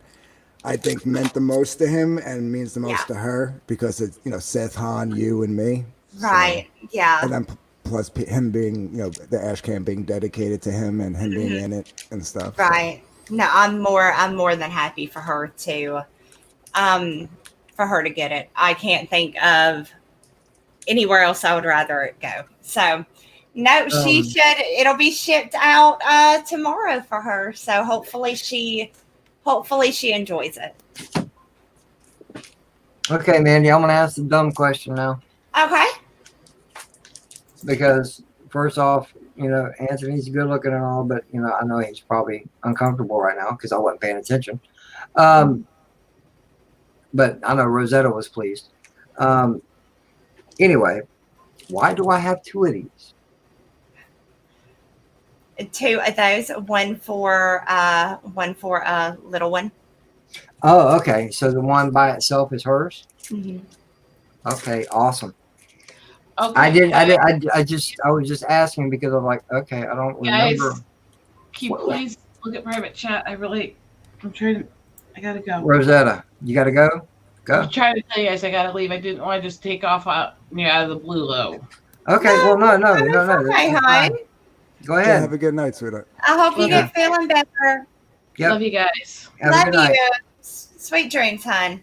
I think meant the most to him and means the most to her because it's Seth, Han, you, and me. Right. So, yeah. and then plus him being, the ash can being dedicated to him and him being in it and stuff. Right. No, I'm more than happy for her to get it. I can't think of anywhere else I would rather it go. So no, it'll be shipped out tomorrow for her. So hopefully she enjoys it. Okay, Mandy, I'm gonna ask the dumb question now. Okay. Because first off, Anthony's good looking and all, but I know he's probably uncomfortable right now because I wasn't paying attention. But I know Rosetta was pleased. Anyway, why do I have two of these? Two of those, one for a little one. Oh, okay. So the one by itself is hers. Mm-hmm. Okay, awesome. Okay, I was just asking because I'm like, okay, I don't remember. Guys, can you please look at private chat? I gotta go. Rosetta, you gotta go? Go. I'm trying to tell you guys I gotta leave. I didn't want to just take off out of the blue though. Okay, well, no. Okay, hon. Go ahead. Have a good night, sweetheart. I hope you get feeling better. Yep. Love you guys. Have a Love good night. you. Sweet dreams, hon.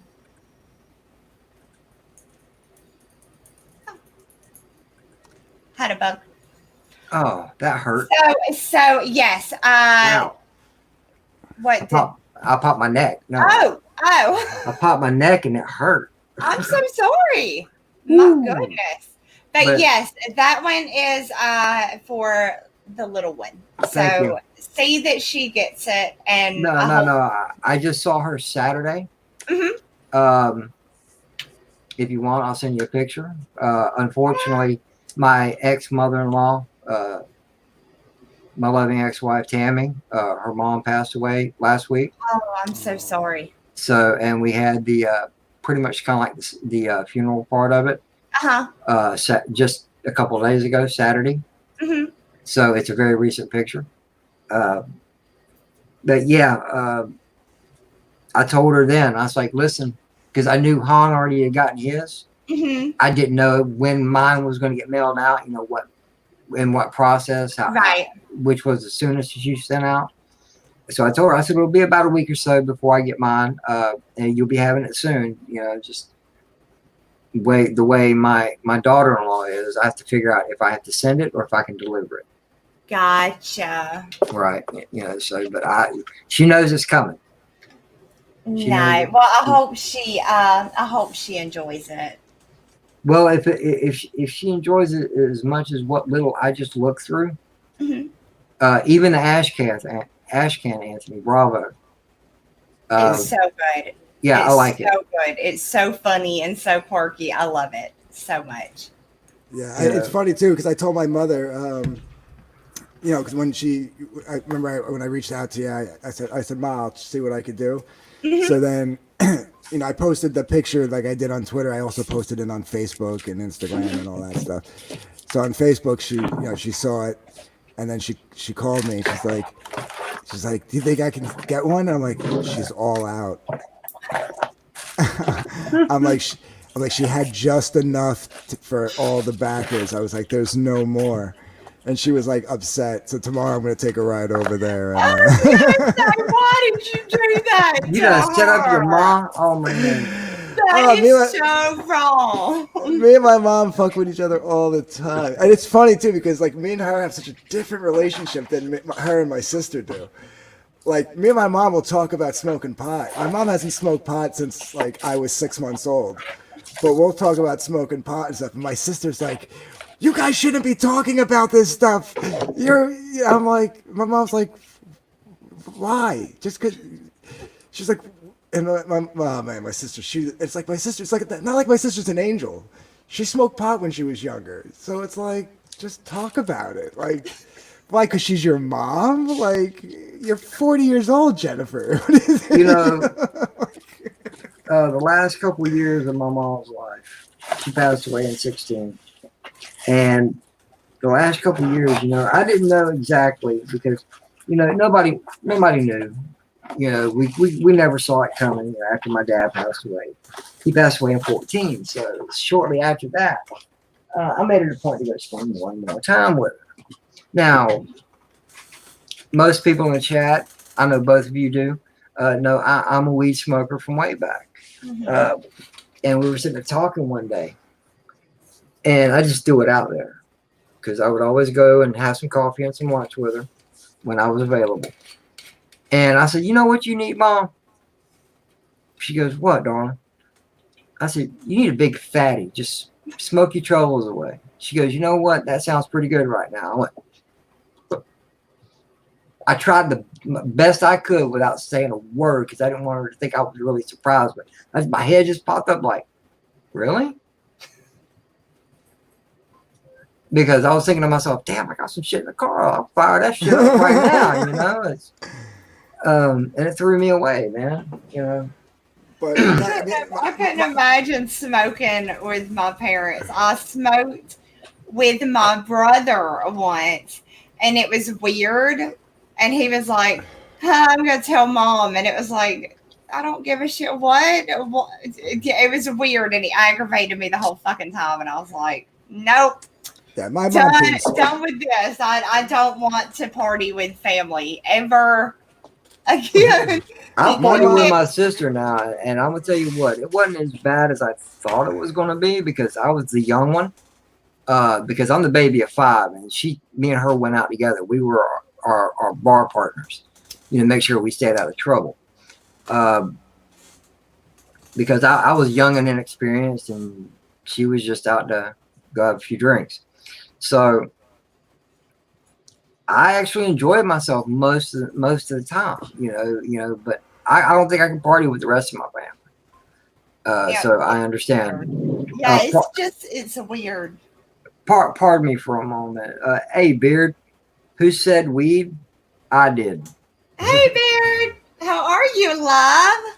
Had a bug. Oh, that hurt. So yes. Ow. What? I popped my neck. No. Oh. I popped my neck and it hurt. I'm so sorry. My goodness. But yes, that one is for the little one. Thank you. See that she gets it. And No. I just saw her Saturday. Mm-hmm. If you want, I'll send you a picture. Unfortunately, my ex-mother-in-law, my loving ex-wife Tammy, her mom passed away last week. Oh, I'm so sorry. So, and we had the pretty much kind of like the funeral part of it. Just a couple of days ago, Saturday. Mm-hmm. So it's a very recent picture. But yeah, I told her then, I was like, listen, because I knew Han already had gotten his. Mm-hmm. I didn't know when mine was going to get mailed out, what process, which was the soonest she sent out. So I told her, I said, it'll be about a week or so before I get mine. And you'll be having it soon. Just the way my daughter-in-law is, I have to figure out if I have to send it or if I can deliver it. Gotcha. Right. But she knows it's coming. No. Well, I hope she enjoys it. Well, if she enjoys it as much as what little I just looked through, even the ash can Anthony Bravo. It's so good. Yeah, I like it. It's so good. It's so funny and so quirky. I love it so much. Yeah, it's funny too because I told my mother, because when I remember when I reached out to you, I said, Ma, I'll see what I could do. Mm-hmm. So then, I posted the picture like I did on Twitter. I also posted it on Facebook and Instagram and all that stuff. So on Facebook, she saw it, and then she called me. She's like, do you think I can get one? I'm like, she's all out. I'm like, she had just enough for all the backers. I was like, there's no more. And she was like upset. So tomorrow I'm going to take a ride over there. Why did you do that? You gotta set up your mom. Oh my God. That is so wrong. Me and my mom fuck with each other all the time. And it's funny too because like me and her have such a different relationship than her and my sister do. Like me and my mom will talk about smoking pot. My mom hasn't smoked pot since like I was 6 months old. But we'll talk about smoking pot and stuff. And my sister's like, you guys shouldn't be talking about this stuff. I'm like, my mom's like, why? Just because she's like, and my sister, it's like not like my sister's an angel. She smoked pot when she was younger. So it's like, just talk about it. Like, why? Because she's your mom? Like, you're 40 years old, Jennifer. The last couple of years of my mom's life, she passed away in 2016. And the last couple of years, I didn't know exactly because, nobody knew. We never saw it coming after my dad passed away. He passed away in 2014. So shortly after that, I made it a point to go spend one more time with her. Now, most people in the chat, I know both of you do, know I'm a weed smoker from way back. And we were sitting there talking one day, and I just threw it out there because I would always go and have some coffee and some lunch with her when I was available. And I said, you know what you need, Mom? She goes, what, darling? I said, you need a big fatty. Just smoke your troubles away. She goes, you know what? That sounds pretty good right now. I went, I tried the best I could without saying a word because I didn't want her to think I was really surprised. But my head just popped up like, really? Because I was thinking to myself, damn, I got some shit in the car. I'll fire that shit up right now, you know? And it threw me away, man, you know? But I couldn't imagine smoking with my parents. I smoked with my brother once, and it was weird. And he was like, I'm going to tell Mom. And it was like, I don't give a shit what? It was weird, and he aggravated me the whole fucking time. And I was like, nope. yeah, my mom Done with this. I don't want to party with family ever again. I'll party with my sister now, and I'm gonna tell you what, it wasn't as bad as I thought it was gonna be because I was the young one. Because I'm the baby of 5, and me and her went out together. We were our bar partners, you know, make sure we stayed out of trouble. Because I was young and inexperienced, and she was just out to go have a few drinks. So I actually enjoyed myself most of the time, you know. But I don't think I can party with the rest of my family. So I understand. Yeah, it's weird. Pardon me for a moment. Hey, Beard, who said weed? I did. Hey, Beard, how are you, love?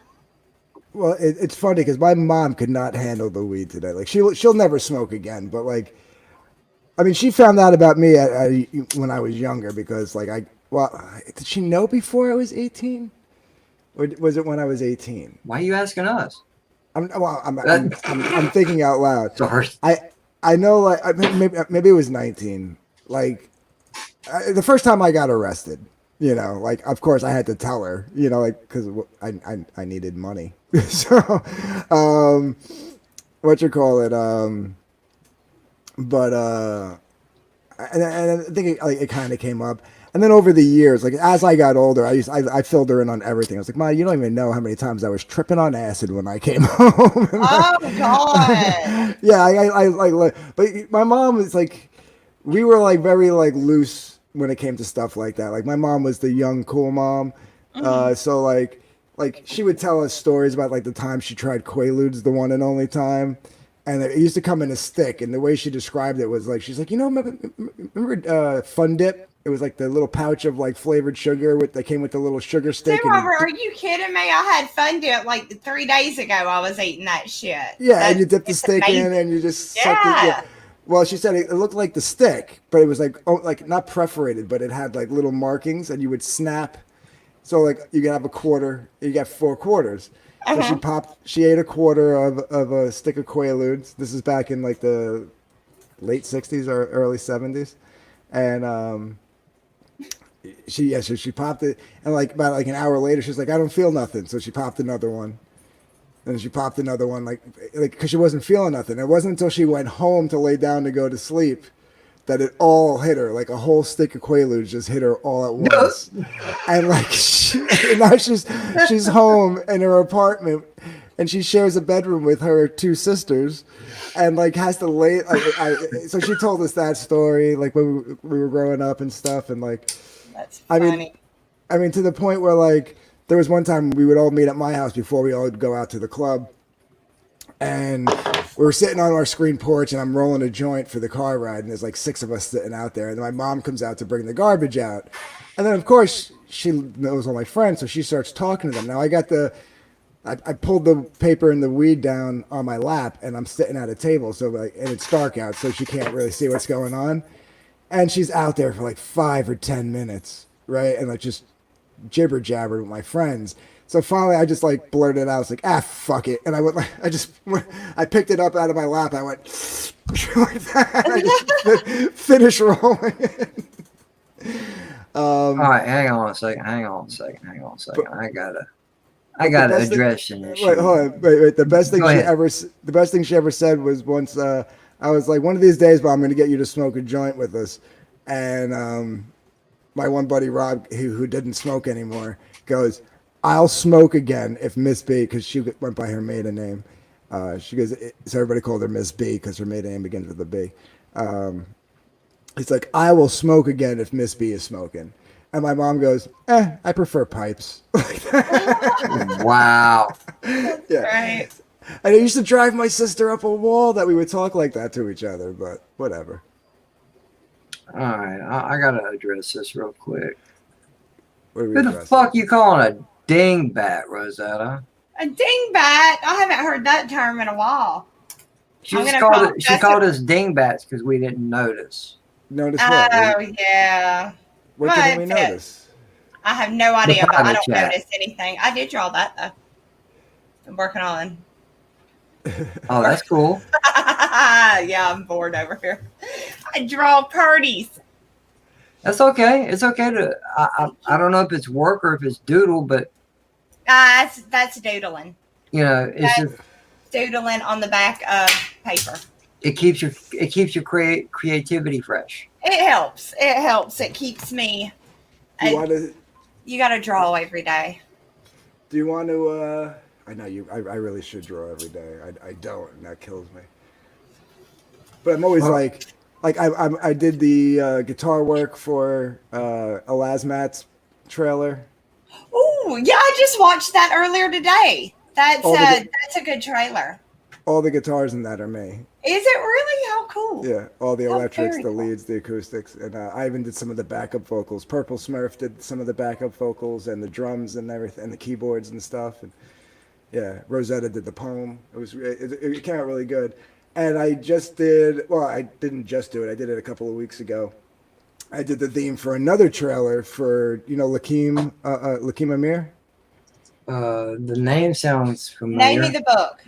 Well, it's funny because my mom could not handle the weed today. Like she'll never smoke again. But like, I mean, she found out about me when I was younger because like did she know before I was 18, or was it when I was 18? Why are you asking us? I'm thinking out loud. Sorry. I know, like maybe it was 19. Like the first time I got arrested, you know, like of course I had to tell her, you know, like because I needed money. So, what you call it? But and I think it kind of came up. And then over the years, like as I got older, I filled her in on everything. I was like, "Ma, you don't even know how many times I was tripping on acid when I came home." Oh God! Yeah, I like, but my mom was like, we were like very like loose when it came to stuff like that. Like my mom was the young cool mom, so like she would tell us stories about like the time she tried Quaaludes, the one and only time. And it used to come in a stick, and the way she described it was like, she's like, you know, remember Fun Dip? It was like the little pouch of like flavored sugar that came with the little sugar stick. Are you kidding me? I had Fun Dip like 3 days ago. I was eating that shit. Yeah, and you dip the stick in, and you just suck it. Yeah. Well, she said it looked like the stick, but it was like not perforated, but it had like little markings, and you would snap. So like you could have a quarter, you got 4 quarters. So she ate a quarter of a stick of Quaaludes. This is back in like the late 60s or early 70s. And she popped it, and like about like an hour later, she's like, I don't feel nothing. So she popped another one. And she popped another one like because she wasn't feeling nothing. It wasn't until she went home to lay down to go to sleep that it all hit her, like a whole stick of Quaaludes just hit her all at once. And like now she's home in her apartment, and she shares a bedroom with her 2 sisters, and like has to lay. So she told us that story, like when we were growing up and stuff, and like that's funny. I mean to the point where like there was one time we would all meet at my house before we all would go out to the club. And we were sitting on our screen porch, and I'm rolling a joint for the car ride, and there's like 6 of us sitting out there, and then my mom comes out to bring the garbage out, and then of course she knows all my friends, so she starts talking to them. Now I pulled the paper and the weed down on my lap, and I'm sitting at a table, so like, and it's dark out, so she can't really see what's going on, and she's out there for like 5 or 10 minutes, right, and like just jibber jabber with my friends. So finally, I just like blurted it out. I was like, "Ah, fuck it," and I went like, I picked it up out of my lap. I went like that. I just finished rolling. All right, hang on a second. I gotta best thing- address an issue. Wait, hold on. Wait. The best thing Go ahead. the best thing she ever said was once I was like, one of these days, but I'm going to get you to smoke a joint with us. And my one buddy Rob, who didn't smoke anymore, goes, "I'll smoke again if Miss B," because she went by her maiden name. She goes, so everybody called her Miss B because her maiden name begins with a B. He's like, "I will smoke again if Miss B is smoking." And my mom goes, "I prefer pipes." Wow. Yeah. Right. And I used to drive my sister up a wall that we would talk like that to each other, but whatever. All right, I gotta address this real quick. What are we Who the addressing? fuck you calling a dingbat, Rosetta? A dingbat. I haven't heard that term in a while. She I'm just gonna called call it. She called us dingbats because we didn't notice. Notice what? Oh, yeah. What well, didn't we it- notice? I have no idea, but I private don't chat. notice anything. I did draw that, though. I'm working on. Oh, that's cool. Yeah, I'm bored over here. I draw parties. That's okay. It's okay to. I don't know if it's work or if it's doodle, but That's doodling. you know, it's just, Doodling on the back of paper. it keeps your creativity fresh. It helps. It helps. It keeps me. Do you want to? You got to draw every day. Do you want to? I know you. I really should draw every day. I don't, and that kills me. But I'm always like I did the guitar work for Elasmat's trailer. Oh, yeah, I just watched that earlier today. That's Oh, that's a good trailer. All the guitars in that are me. Is it really? How cool. Yeah, all the Oh, electrics, very the cool. leads, the acoustics, and I even did some of the backup vocals. Purple Smurf did some of the backup vocals and the drums and everything, and the keyboards and stuff. And yeah, Rosetta did the poem. It came out really good. And I just did. Well, I didn't just do it. I did it a couple of weeks ago. I did the theme for another trailer for Lakeem Amir. The name sounds Name familiar. me the book.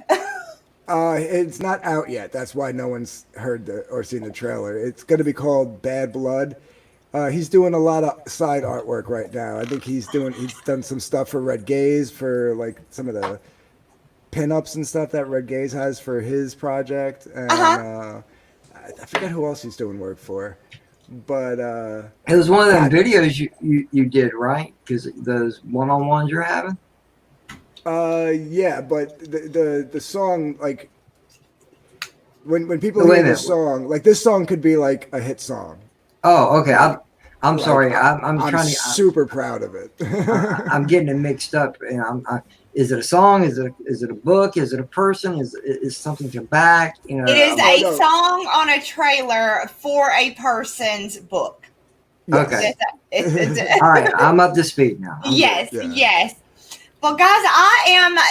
It's not out yet. That's why no one's heard or seen the trailer. It's going to be called Bad Blood. He's doing a lot of side artwork right now. I think he's done some stuff for Red Gaze for like some of the pinups and stuff that Red Gaze has for his project. And I forget who else he's doing work for. But It was one of them videos you did, right? Because those one-on-ones you're having. yeah, but the song, like when people Wait a hear minute. this song, like this song could be like a hit song. Oh, okay. I'm Like, sorry. I'm I'm trying to. super proud of it. I'm getting it mixed up, and is it a song? Is it a book? Is it a person? Is something to back? You know. It is Oh, a no. song on a trailer for a person's book. Okay. It's- All right. I'm up to speed now. I'm good. Yes, Yeah. yes. Well, guys,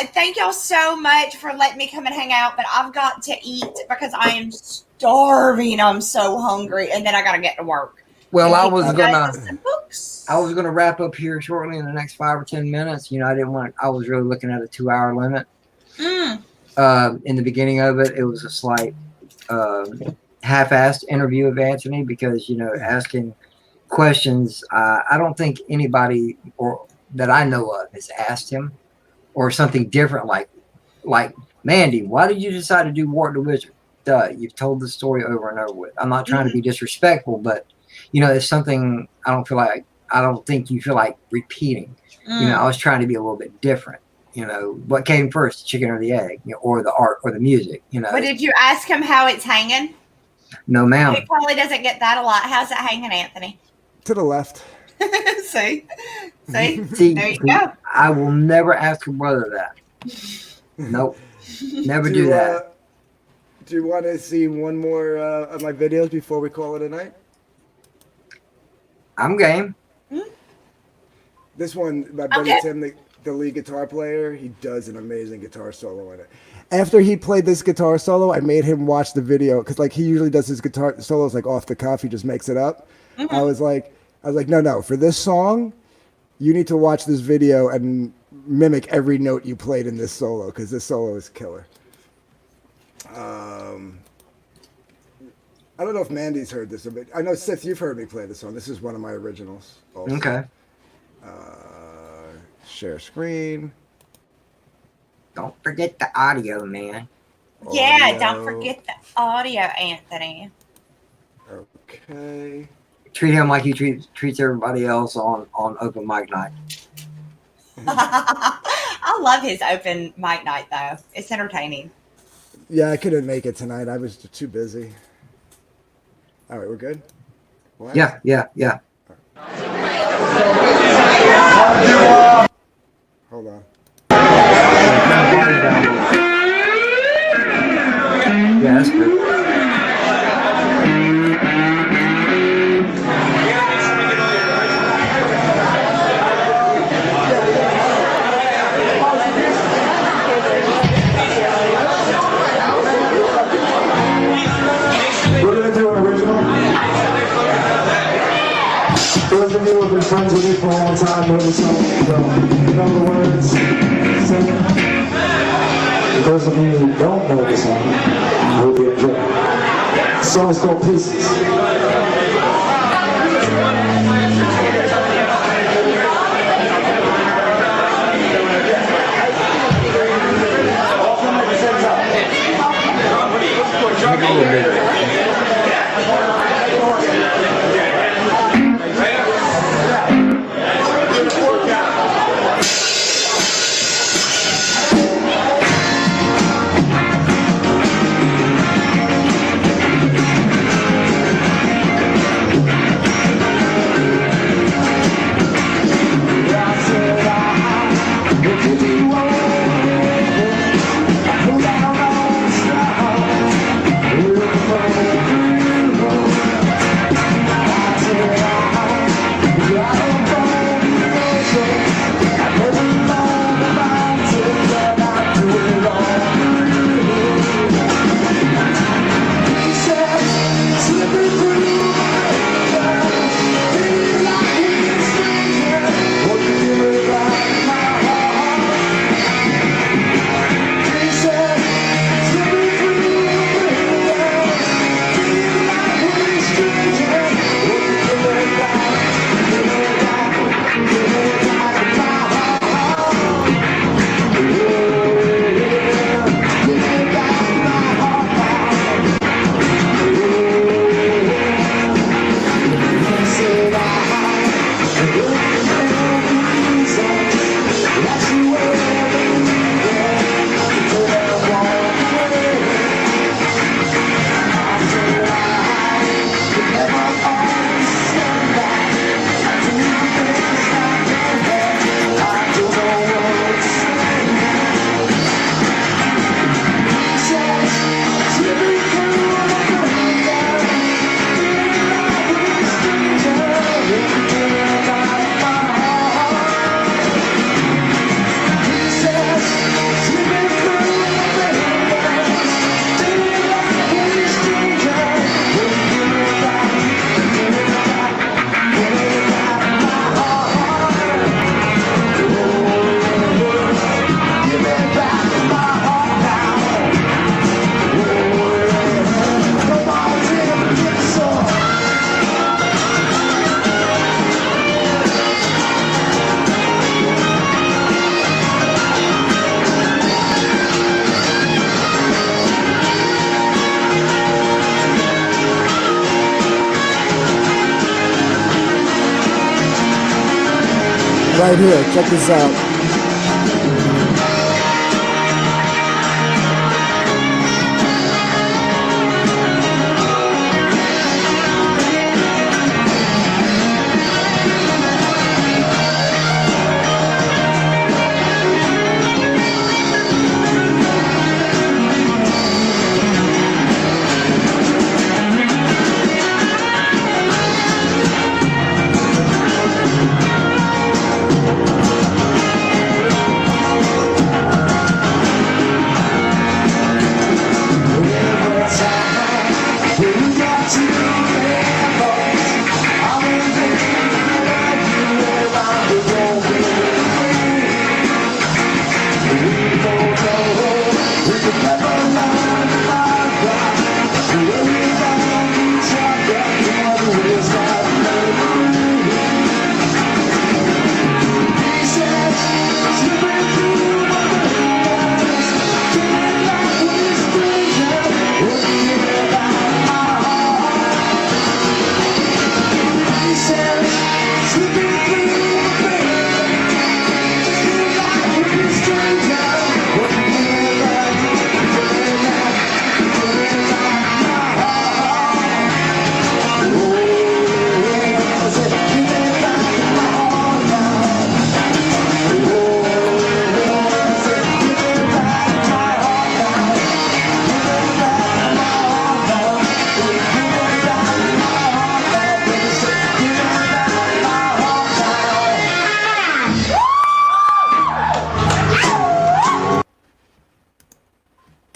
thank y'all so much for letting me come and hang out, but I've got to eat because I am starving. I'm so hungry, and then I got to get to work. Well, I And was you guys gonna. with some books. I was gonna wrap up here shortly in the next 5 or 10 minutes. You know, I was really looking at a 2-hour limit. In the beginning of it, it was a slight half-assed interview of Anthony because, asking questions, I don't think anybody or that I know of has asked him, or something different like Mandy, why did you decide to do Wart the Wizard? Duh, you've told the story over and over with. I'm not trying to be disrespectful, but it's something I don't think you feel like repeating. I was trying to be a little bit different. What came first, the chicken or the egg, or the art or the music, But did you ask him how it's hanging? No, ma'am. He probably doesn't get that a lot. How's it hanging, Anthony? To the left. See? See? See, There you go. I will never ask a brother that. Nope. Never do that. Do you want to see one more of my videos before we call it a night? I'm game. This one, my buddy Okay. Tim, the lead guitar player, he does an amazing guitar solo in it. After he played this guitar solo, I made him watch the video because, like, he usually does his guitar solos like off the cuff. He just makes it up. I was like, no. For this song, you need to watch this video and mimic every note you played in this solo because this solo is killer. I don't know if Mandy's heard this, but I know Sith, you've heard me play this song. This is one of my originals. Also. Okay. Share screen. Don't forget the audio, man. Yeah, Audio. don't forget the audio, Anthony. Okay. Treat him like he treats everybody else on open mic night. I love his open mic night, though. It's entertaining. Yeah, I couldn't make it tonight. I was too busy. All right, we're good? What? Yeah. Hold on. Yeah, that's good. We're going to do an original. Those of you who have been friends with me for a long time know the song. So, you know the words. Sing it. Those of you who don't know the song, I hope you enjoy it. The song is called Pieces. Make it a little bigger. Right here, check this out.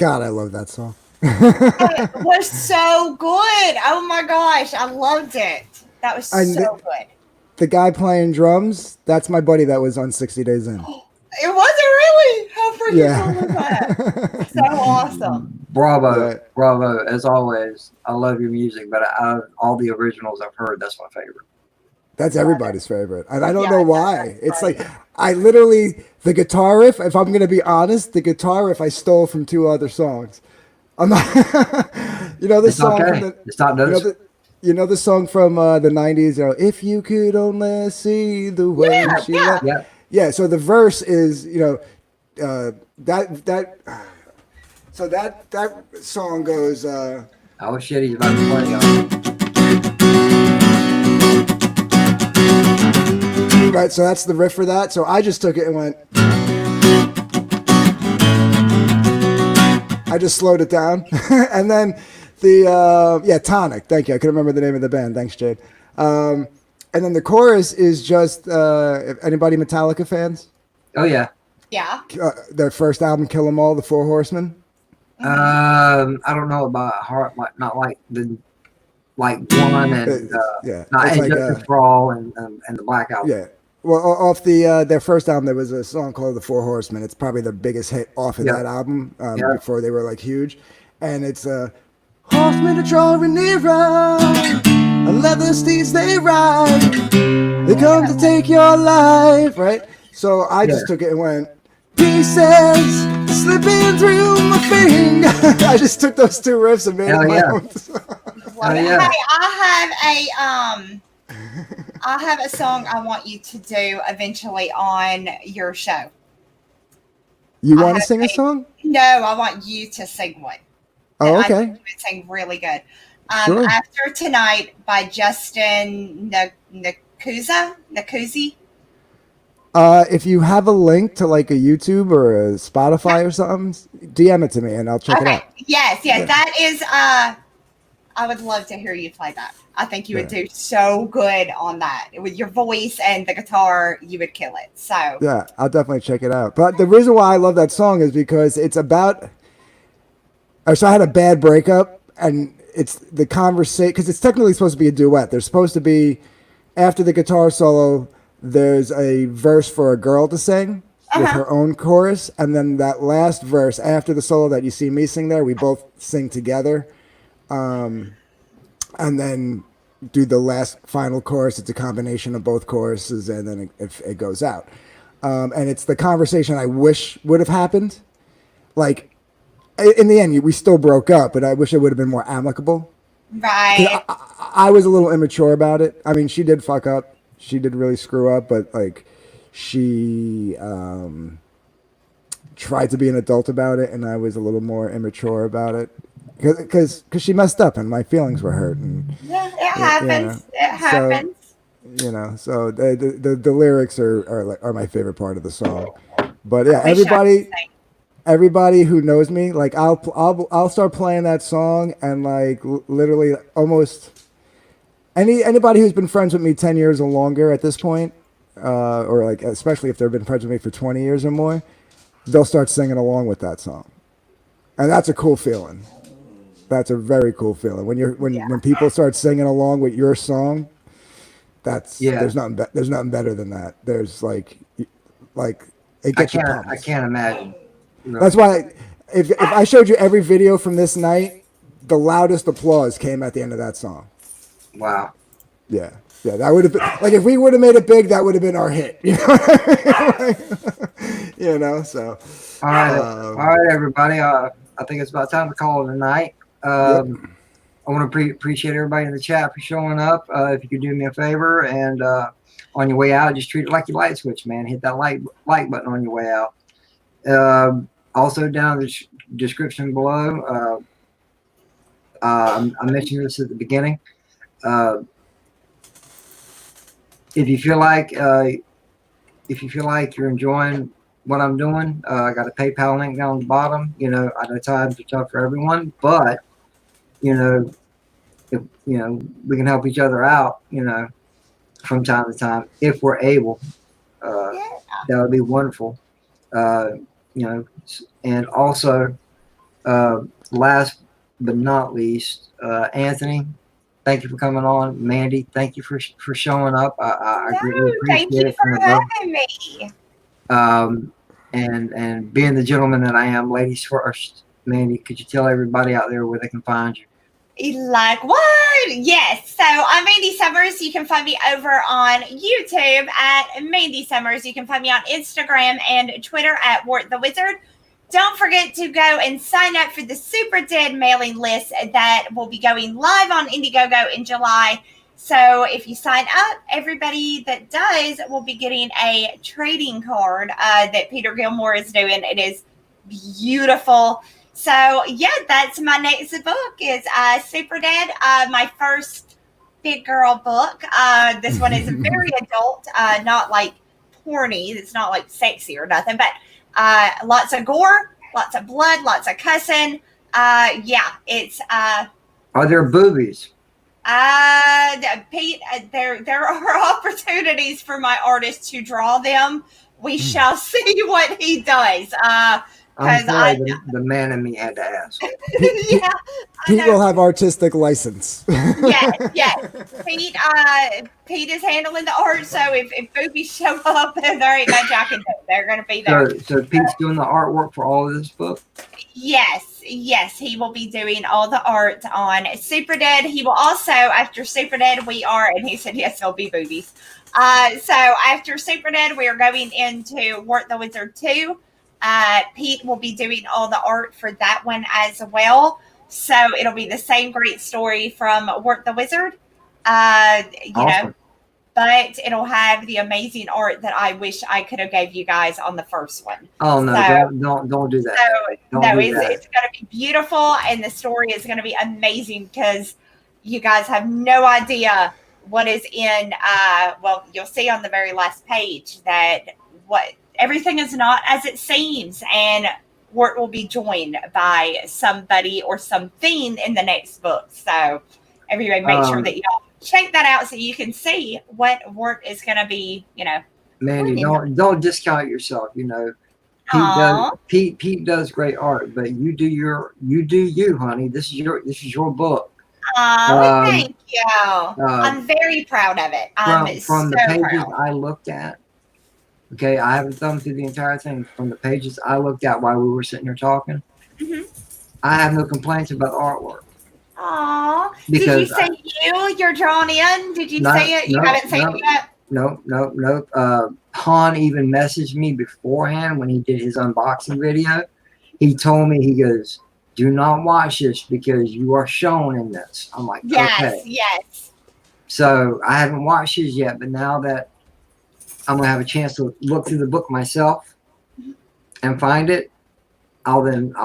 God, I love that song. It was so good. Oh my gosh, I loved it. That was And so good. the guy playing drums, that's my buddy that was on 60 Days In. It wasn't really. How freaking cool was that? Yeah. So awesome. Bravo, Yeah. bravo, as always. I love your music, but out of all the originals I've heard, that's my favorite. That's everybody's favorite. And I don't Yeah, know I know, why. that's It's right. like, I literally, the guitar riff, if I'm going to be honest, the guitar riff I stole from two other songs. I'm not, you know, this It's song okay. from the, It's not you know, those. you know the song from the 90s, you know, if you could only see the way Yeah, she yeah. left. Yeah. Yeah, so the verse is, you know, so that song goes, Oh shit, he's about to play, y'all. right, so that's the riff for that. So I just took it and went, I just slowed it down. And then Tonic. Thank you. I couldn't remember the name of the band. Thanks, Jade. And then the chorus is just, anybody Metallica fans? Oh yeah. Yeah. Their first album, Kill 'Em All, The Four Horsemen. I don't know about heart, like not like the like one and Yeah, not it's and like, Justice for All and the Black Album. yeah. Well, off their first album, there was a song called "The Four Horsemen." It's probably the biggest hit off of Yeah. that album Yeah. before they were like huge, and it's horsemen are drawing nearer, and leather steeds they ride. They come to take your life, right? So I just took it and went pieces slipping through my finger. I just took those two riffs and made Hell it my yeah. own. Oh, yeah. Hey, I have a song I want you to do eventually on your show. You I want to have sing a a- song? No, I want you to sing one. Oh, I okay. think you would sing really good. Sure. After Tonight by Justin Nakuzi. If you have a link to like a YouTube or a Spotify or something, DM it to me and I'll check it Okay. out. Yes, Yeah. that is I would love to hear you play that. I think you would Yeah. do so good on that. With your voice and the guitar, you would kill it. So Yeah, I'll definitely check it out. But the reason why I love that song is because it's about. So I had a bad breakup, and it's the conversation because it's technically supposed to be a duet. There's supposed to be after the guitar solo, there's a verse for a girl to sing with her own chorus, and then that last verse after the solo that you see me sing there, we both sing together, and then do the last final chorus. It's a combination of both choruses, and then it goes out. And it's the conversation I wish would have happened. Like, in the end, we still broke up, but I wish it would have been more amicable. 'Cause right. I was a little immature about it. I mean, she did fuck up. She did really screw up, but like, she tried to be an adult about it, and I was a little more immature about it. Because she messed up, and my feelings were hurt, and Yeah, it happens. It happens. so the lyrics are my favorite part of the song. But yeah, Wish I could sing. everybody who knows me, like I'll start playing that song, and like literally almost anybody who's been friends with me 10 years or longer at this point, or like especially if they've been friends with me for 20 years or more, they'll start singing along with that song, and that's a cool feeling. That's a very cool feeling when people start singing along with your song. There's nothing better than that. There's like it gets you pumped. I can't imagine. No. That's why if I showed you every video from this night, the loudest applause came at the end of that song. Wow. Yeah, that would have been like if we would have made it big, that would have been our hit. You know, what I mean? So. All right, everybody. I think it's about time to call it a night. I want to appreciate everybody in the chat for showing up. If you could do me a favor and on your way out, just treat it like your light switch, man. Hit that like button on your way out. Also, down in the description below, I mentioned this at the beginning. If you feel like you're enjoying what I'm doing, I got a PayPal link down the bottom. I know times are tough for everyone, but if we can help each other out, from time to time, if we're able, that would be wonderful. And also, Last but not least, Anthony, thank you for coming on. Mandy, thank you for showing up. I greatly No, thank appreciate you it from for above. having me. And being the gentleman that I am, ladies first. Mandy, could you tell everybody out there where they can find you? Like what? Yes. So I'm Mandy Summers. You can find me over on YouTube at Mandy Summers. You can find me on Instagram and Twitter at Wart the Wizard. Don't forget to go and sign up for the Super Dead mailing list that will be going live on Indiegogo in July. So if you sign up, everybody that does will be getting a trading card that Peter Gilmore is doing. It is beautiful. So yeah, that's my next book is Super Dead, my first big girl book. This one is very adult, not like porny. It's not like sexy or nothing, but lots of gore, lots of blood, lots of cussing. Yeah, it's Are there boobies? Pete. There are opportunities for my artist to draw them. We shall see what he does. I'm sorry, the man in me had to ask. Yeah, Pete will have artistic license. yes. Pete is handling the art, so if boobies show up, there ain't much I can do. They're going to be there. So Pete's doing the artwork for all of this book? Yes, he will be doing all the art on Super Dead. He will also, after Super Dead, and he said, yes, there'll be boobies. So after Super Dead, we are going into Wart the Wizard 2. Pete will be doing all the art for that one as well. So it'll be the same great story from Wart the Wizard. You know, but it'll have the amazing art that I wish I could have gave you guys on the first one. Oh no, So, don't do that. It's going to be beautiful, and the story is going to be amazing because you guys have no idea what is in. Well, you'll see on the very last page that everything is not as it seems, and Wart will be joined by somebody or something in the next book. So everybody make sure that y'all check that out so you can see what Wart is going to be, Mandy, don't discount yourself. Pete does great art, but you do you, honey. This is your book. Thank you. I'm very proud of it. From the pages I looked at. Okay, I haven't thumbed through the entire thing. From the pages I looked at while we were sitting here talking, I have no complaints about the artwork. Aw. Did you say you're drawn in? Did you say it? You haven't said it yet? Nope. Han even messaged me beforehand when he did his unboxing video. He told me, he goes, do not watch this because you are shown in this. I'm like, okay. Yes. So I haven't watched his yet, but now that I'm going to have a chance to look through the book myself and find it, I'll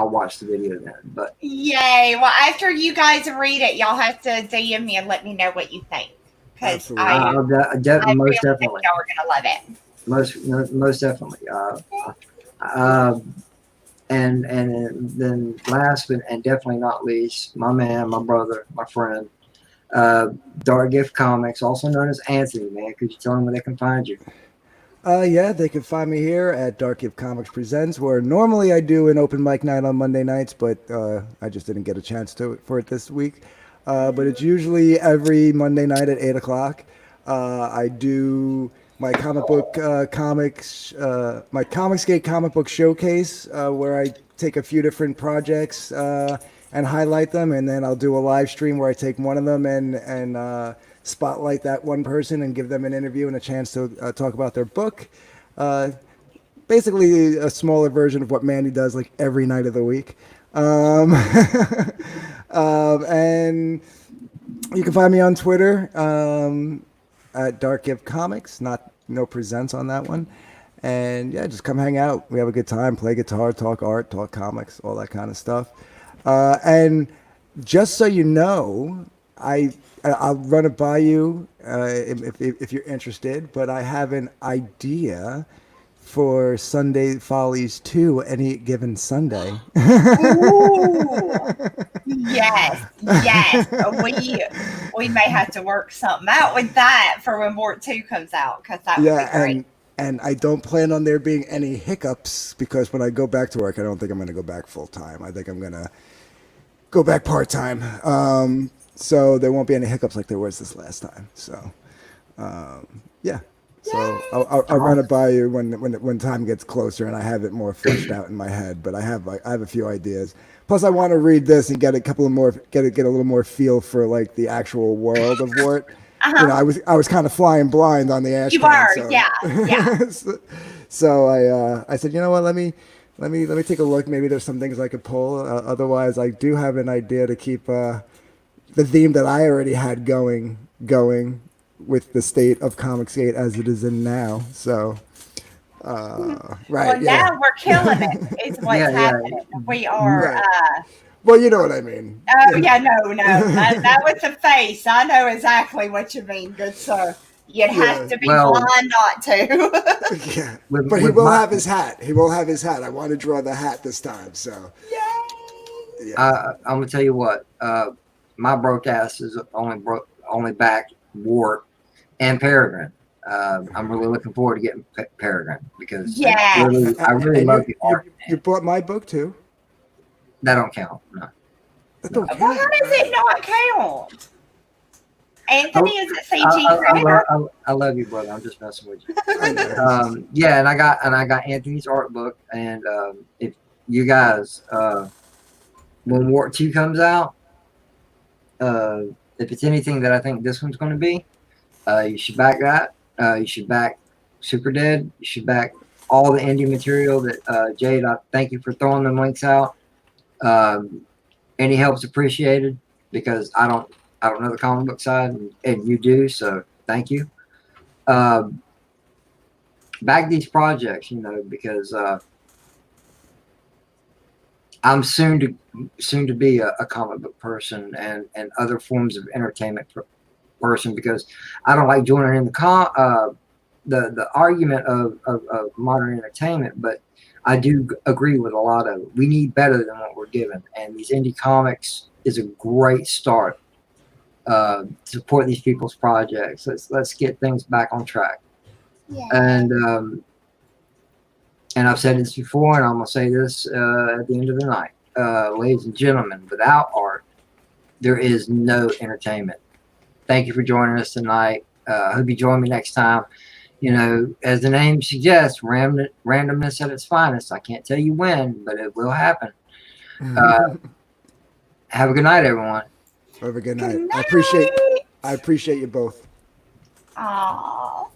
watch the video then. But yay! Well, after you guys read it, y'all have to DM me and let me know what you think, because I most really definitely think y'all are gonna love it. Most definitely. And then last but and definitely not least, my man, my brother, my friend, Dark Gift Comics, also known as Anthony. Man, could you tell them where they can find you? Yeah, they can find me here at Dark Gift Comics Presents, where normally I do an open mic night on Monday nights, but I just didn't get a chance for it this week. But it's usually every Monday night at 8 o'clock. I do my comic book my Comicsgate comic book showcase, where I take a few different projects and highlight them, and then I'll do a live stream where I take one of them and spotlight that one person and give them an interview and a chance to talk about their book. Basically a smaller version of what Mandy does like every night of the week. And you can find me on Twitter at Dark Gift Comics, no presents on that one. And yeah, just come hang out. We have a good time, play guitar, talk art, talk comics, all that kind of stuff. And just so you know, I'll run it by you if you're interested, but I have an idea for Sunday Follies 2 any given Sunday. Ooh. Yes. We may have to work something out with that for when Wart 2 comes out, because that would be great. and I don't plan on there being any hiccups because when I go back to work, I don't think I'm going to go back full time. I think I'm going to go back part time. So there won't be any hiccups like there was this last time. So, yeah. So I'll run it by you when time gets closer and I have it more fleshed out in my head. But I have a few ideas. Plus, I want to read this and get a couple of more get a little more feel for like the actual world of Wart. You know, I was kind of flying blind on the Ashcan. You were, So. yeah. So I said, you know what? Let me take a look. Maybe there's some things I could pull. Otherwise, I do have an idea to keep the theme that I already had going with the state of Comicsgate as it is in now. So, right. Well, yeah. now we're killing it. Is what's happening. We are. Right. Well, you know what I mean. Oh yeah, no. That was the face. I know exactly what you mean, good sir. You'd have to be blind not to. Yeah, but he will have his hat. He will have his hat. I want to draw the hat this time. So, yay! I'm gonna tell you what. My broke ass is only back Wart and Peregrine. I'm really looking forward to getting Peregrine because I really love the art. You bought my book too. That don't count. No. Well, how does it not count? Anthony is a CG creator. I love you, brother. I'm just messing with you. Yeah, and I got Anthony's art book, and if you guys, when Wart 2 comes out, if it's anything that I think this one's going to be, you should back that. You should back Super Dead. You should back all the indie material that Jade. I thank you for throwing them links out. Any help's appreciated because I don't know the comic book side, and you do, so thank you. Back these projects, you know, because I'm soon to be a comic book person and other forms of entertainment person because I don't like joining in the argument of modern entertainment, but I do agree with a lot of it. We need better than what we're given, and these indie comics is a great start. Support these people's projects. Let's get things back on track. Yeah. And I've said this before, and I'm gonna say this at the end of the night, ladies and gentlemen. Without art, there is no entertainment. Thank you for joining us tonight. Hope you join me next time. You know, as the name suggests, randomness at its finest. I can't tell you when, but it will happen. Have a good night, everyone. Have a good night. Good night. I appreciate you both. Aww.